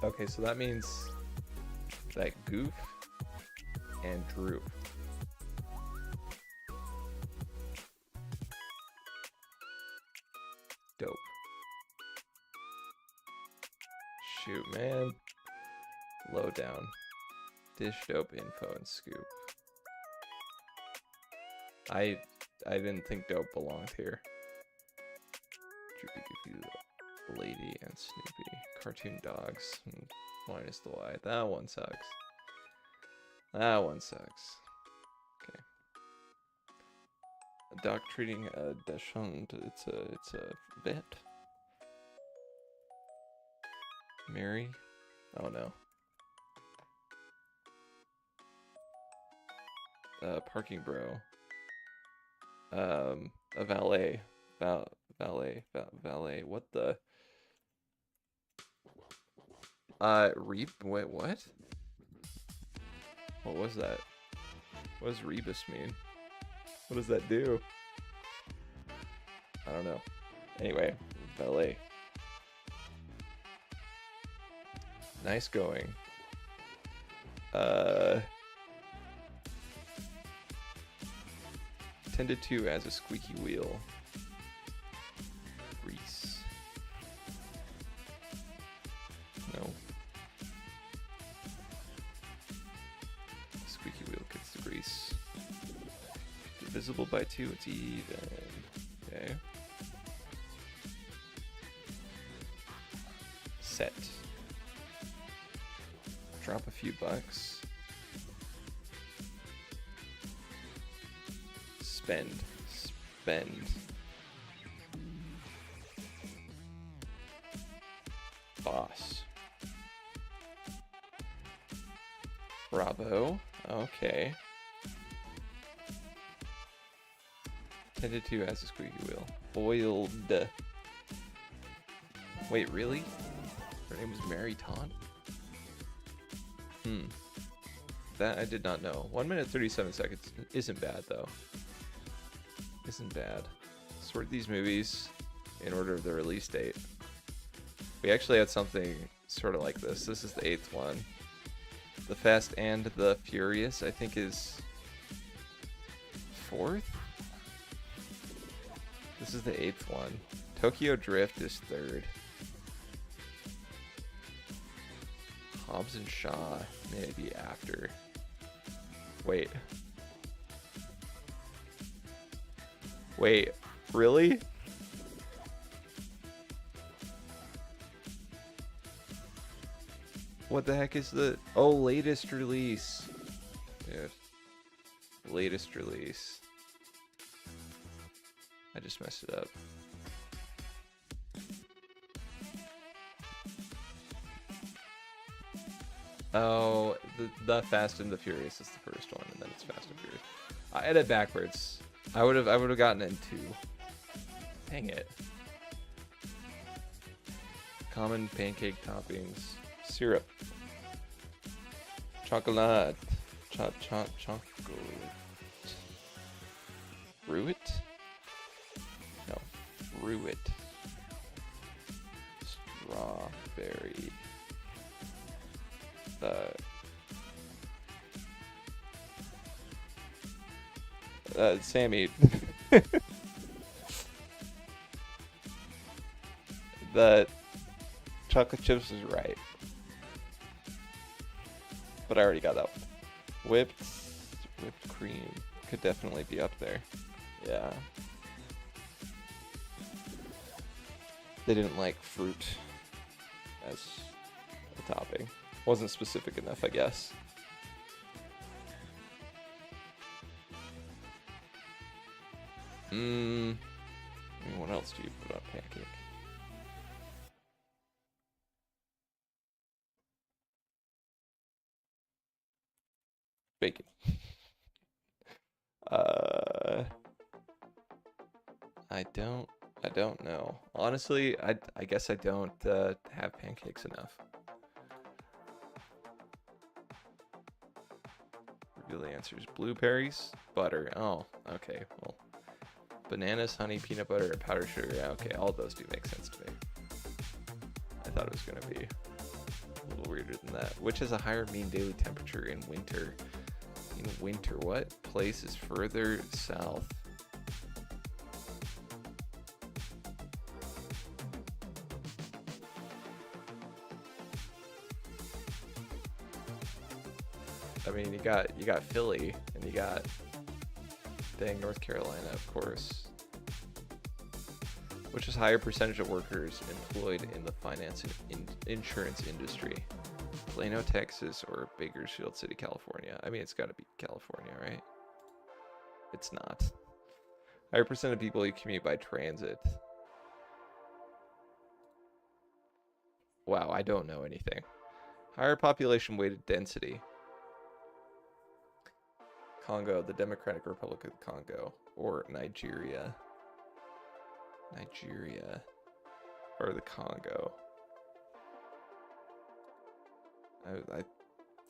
Okay, so that means that Goof and Droop. Dope. Shoot, man. Lowdown. Dish, Dope, Info, and Scoop. I didn't think Dope belonged here. Droopy, Goofy, Lady, and Snoopy. Cartoon Dogs. Minus the Y. That one sucks. That one sucks. Okay. A dog treating a dachshund. It's a vet. Mary. Oh no. Parking bro. A valet. Valet. What the? Reap. Wait, what? What was that? What does rebus mean? What does that do? I don't know. Anyway, valet. Nice going. Tended to as a squeaky wheel. Grease. No. Squeaky wheel gets the grease. Divisible by 2, it's even. Okay. Set. Drop a few bucks. Spend. Boss. Bravo. Okay. Tended to as a squeaky wheel. Boiled. Wait, really? Her name was Mary Taunt? That I did not know. 1 minute 37 seconds isn't bad though. Isn't bad. Sort these movies in order of the release date. We actually had something sort of like this. This is the 8th one. The Fast and the Furious, I think, is 4th? This is the 8th one. Tokyo Drift is 3rd. Hobbs and Shaw maybe after. Wait, really? What the heck is the... Oh, latest release. Dude. Latest release. I just messed it up. Oh, the Fast and the Furious is the first one, and then it's Fast and Furious. I had it backwards. I would have gotten it in 2. Dang it. Common pancake toppings. Syrup. Chocolate. Chocolate. Ruit? No. Ruit. Strawberry. Sammy. The chocolate chips is right. But I already got that one. Whipped cream could definitely be up there. Yeah. They didn't like fruit as a topping. Wasn't specific enough, I guess. I mean, what else do you put on pancake? Bacon. Uh, I don't know. Honestly, I guess I don't have pancakes enough. Reveal the answers. Blueberries, butter. Oh, okay. Well, bananas, honey, peanut butter, and powdered sugar. Yeah, okay, all those do make sense to me. I thought it was gonna be a little weirder than that. Which has a higher mean daily temperature in winter? In winter, what place is further south? I mean, you got Philly, and you got North Carolina, of course. Which is higher percentage of workers employed in the finance and insurance industry? Plano, Texas, or Bakersfield City, California? I mean, it's got to be California, right? It's not. Higher percent of people commute by transit. Wow, I don't know anything. Higher population weighted density. Congo, the Democratic Republic of the Congo, or Nigeria. Nigeria, or the Congo.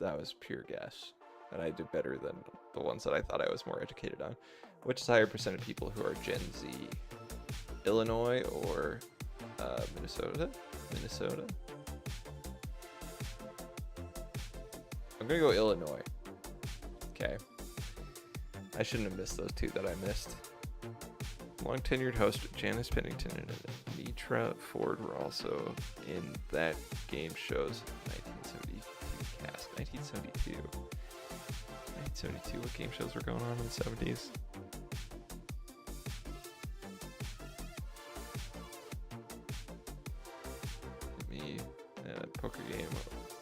That was pure guess, and I did better than the ones that I thought I was more educated on. Which is higher percent of people who are Gen Z? Illinois or Minnesota? Minnesota? I'm gonna go Illinois. Okay. I shouldn't have missed those two that I missed. Long-tenured host Janice Pennington and Mitra Ford were also in that game show's 1972 cast. 1972. 1972. What game shows were going on in the 70s? Me, poker game.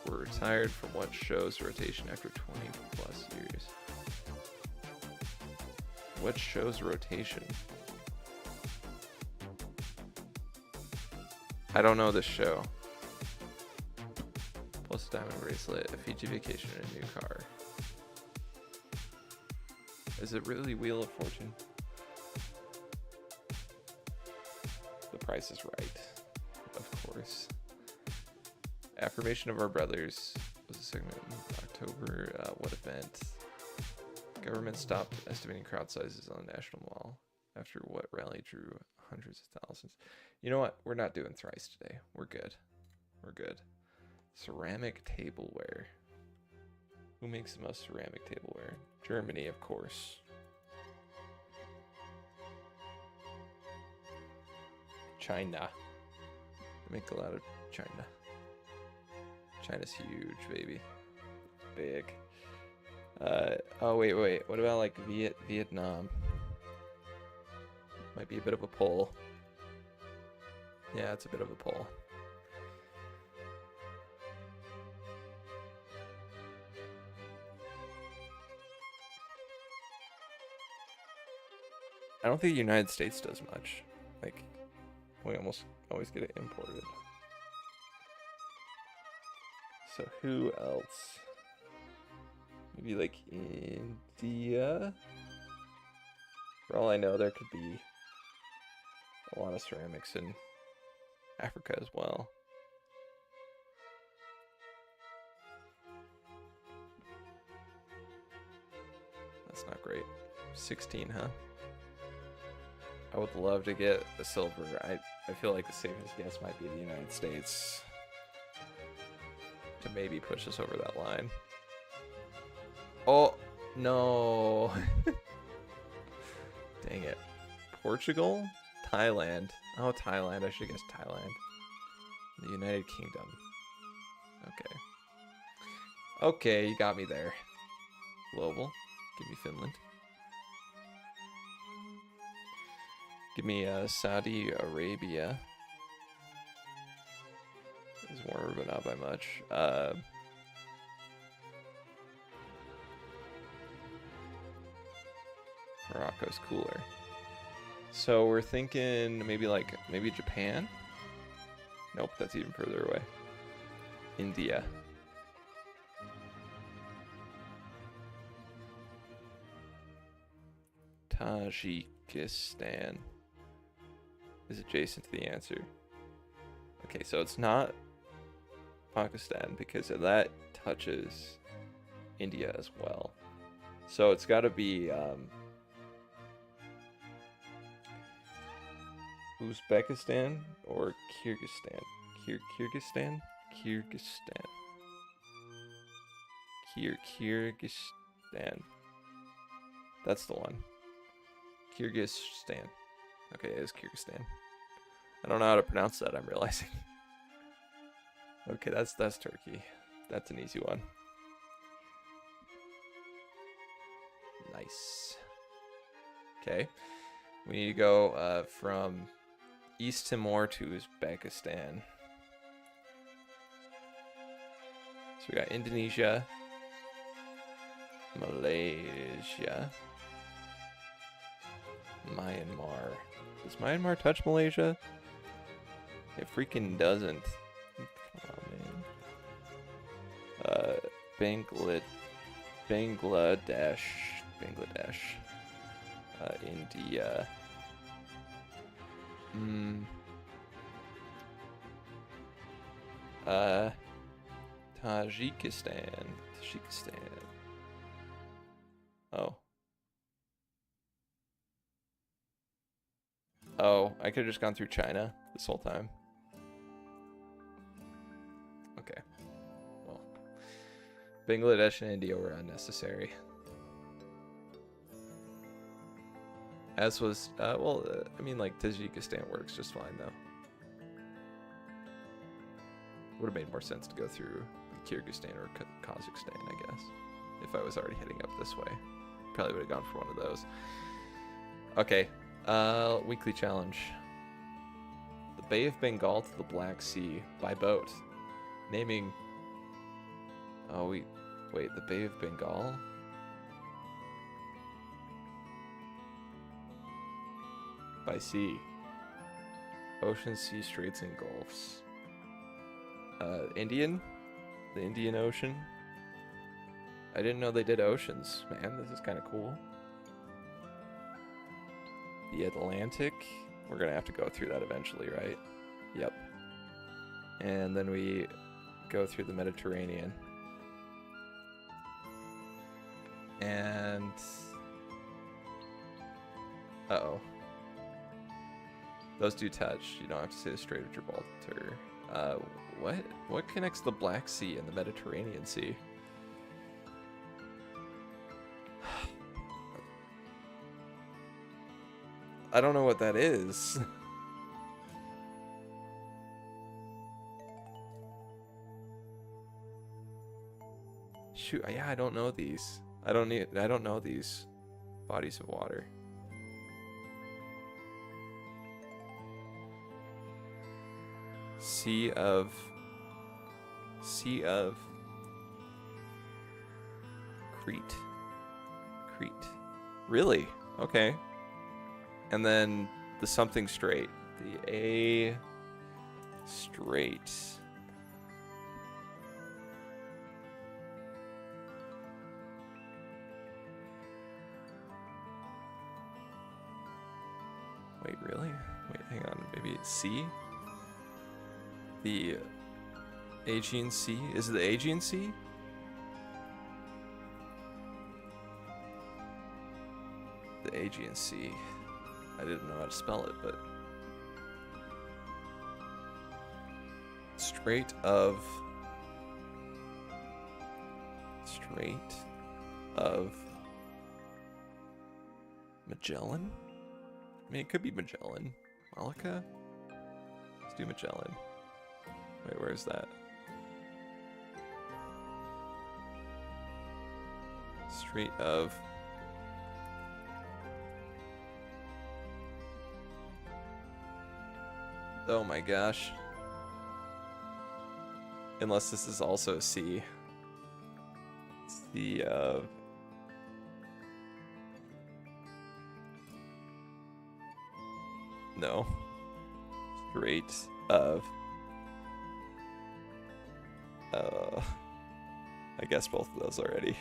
Were retired from what show's rotation after 20 plus years? What show's rotation? I don't know this show. Plus a diamond bracelet, a Fiji vacation, and a new car. Is it really Wheel of Fortune? The Price is Right, of course. Affirmation of Our Brothers was a segment in October. What event? Government stopped estimating crowd sizes on the National Mall after what rally drew hundreds of thousands. You know what? We're not doing thrice today. We're good. We're good. Ceramic tableware. Who makes the most ceramic tableware? Germany, of course. China. They make a lot of China. China's huge, baby. Big. Oh, wait. What about, like, Vietnam? Might be a bit of a pull. Yeah, it's a bit of a pull. I don't think the United States does much. Like, we almost always get it imported. So who else? Maybe like India? For all I know, there could be a lot of ceramics in Africa as well. That's not great. 16, huh? I would love to get a silver. I feel like the safest guess might be the United States to maybe push us over that line. Oh, no. Dang it. Portugal? Thailand. Oh, Thailand. I should guess Thailand. The United Kingdom. Okay. Okay, you got me there. Global. Give me Finland. Give me Saudi Arabia. It's warmer, but not by much. Morocco's cooler. So we're thinking maybe Japan? Nope, that's even further away. India. Tajikistan is adjacent to the answer. Okay, so it's not Pakistan because that touches India as well. So it's got to be Uzbekistan or Kyrgyzstan. Kyrgyzstan? Kyrgyzstan. Kyrgyzstan. That's the one. Kyrgyzstan. Okay, it is Kyrgyzstan. I don't know how to pronounce that, I'm realizing. Okay, that's Turkey. That's an easy one. Nice. Okay. We need to go from East Timor to Uzbekistan. So we got Indonesia, Malaysia, Myanmar. Does Myanmar touch Malaysia? It freaking doesn't. Come on, man. Bangladesh. India. Tajikistan. Oh. Oh, I could have just gone through China this whole time. Okay. Well, Bangladesh and India were unnecessary. As was, I mean, like, Tajikistan works just fine, though. Would have made more sense to go through Kyrgyzstan or Kazakhstan, I guess. If I was already heading up this way. Probably would have gone for one of those. Okay. Weekly challenge. The Bay of Bengal to the Black Sea by boat. Naming... Oh, wait, the Bay of Bengal? By sea. Ocean, sea, straits, and gulfs. Indian? The Indian Ocean? I didn't know they did oceans. Man, this is kind of cool. The Atlantic? We're gonna have to go through that eventually, right? Yep. And then we go through the Mediterranean. And... Uh-oh. Those do touch. You don't have to say the Strait of Gibraltar. What connects the Black Sea and the Mediterranean Sea? I don't know what that is. Shoot, yeah, I don't know these. I don't know these bodies of water. Sea of Crete. Really? Okay. And then the something strait. The A Strait. Wait, really? Wait, hang on. Maybe it's C? The Aegean Sea? Is it the Aegean Sea? The Aegean Sea. I didn't know how to spell it, but... Strait of Magellan? I mean, it could be Magellan. Malacca? Let's do Magellan. Wait, where is that? Strait of... Oh my gosh. Unless this is also a sea. Sea of... No. Straight of. I guess both of those already.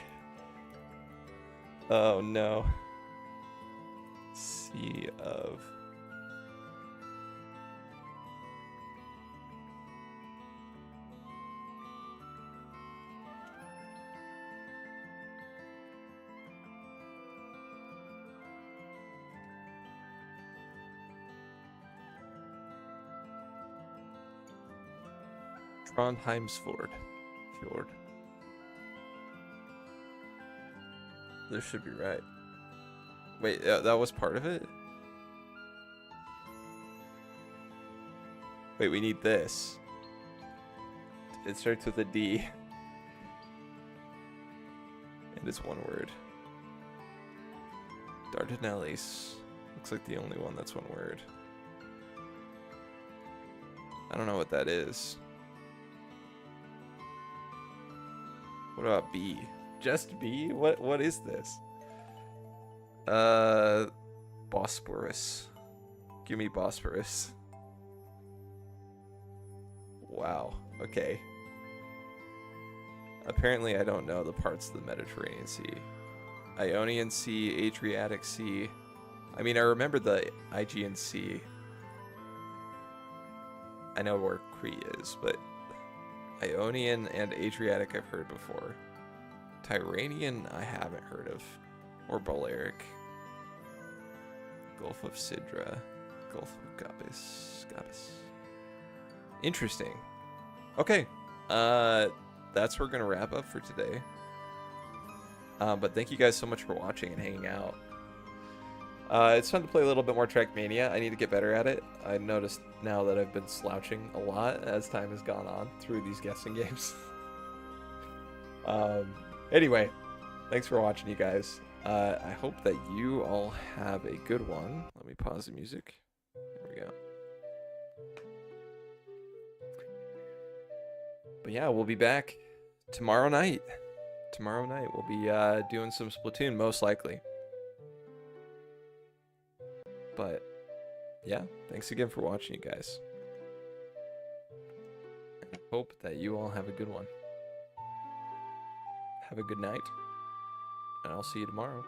Oh no. Sea of. Trondheimsfjord. Fjord. This should be right. Wait, that was part of it? Wait, we need this. It starts with a D. And it's one word. Dardanelles. Looks like the only one that's one word. I don't know what that is. What about B? Just B? What is this? Bosporus. Give me Bosporus. Wow. Okay. Apparently I don't know the parts of the Mediterranean Sea. Ionian Sea, Adriatic Sea. I mean, I remember the Aegean Sea. I know where Crete is, but Ionian and Adriatic I've heard before. Tyrrhenian I haven't heard of. Or Balearic. Gulf of Sidra. Gulf of Gabis. Interesting. Okay. That's where we're gonna wrap up for today. But thank you guys so much for watching and hanging out. It's fun to play a little bit more Trackmania. I need to get better at it. I noticed now that I've been slouching a lot as time has gone on through these guessing games. Anyway, thanks for watching, you guys. I hope that you all have a good one. Let me pause the music. There we go. But yeah, we'll be back tomorrow night. Tomorrow night we'll be doing some Splatoon, most likely. But yeah, thanks again for watching, you guys. I hope that you all have a good one. Have a good night, and I'll see you tomorrow.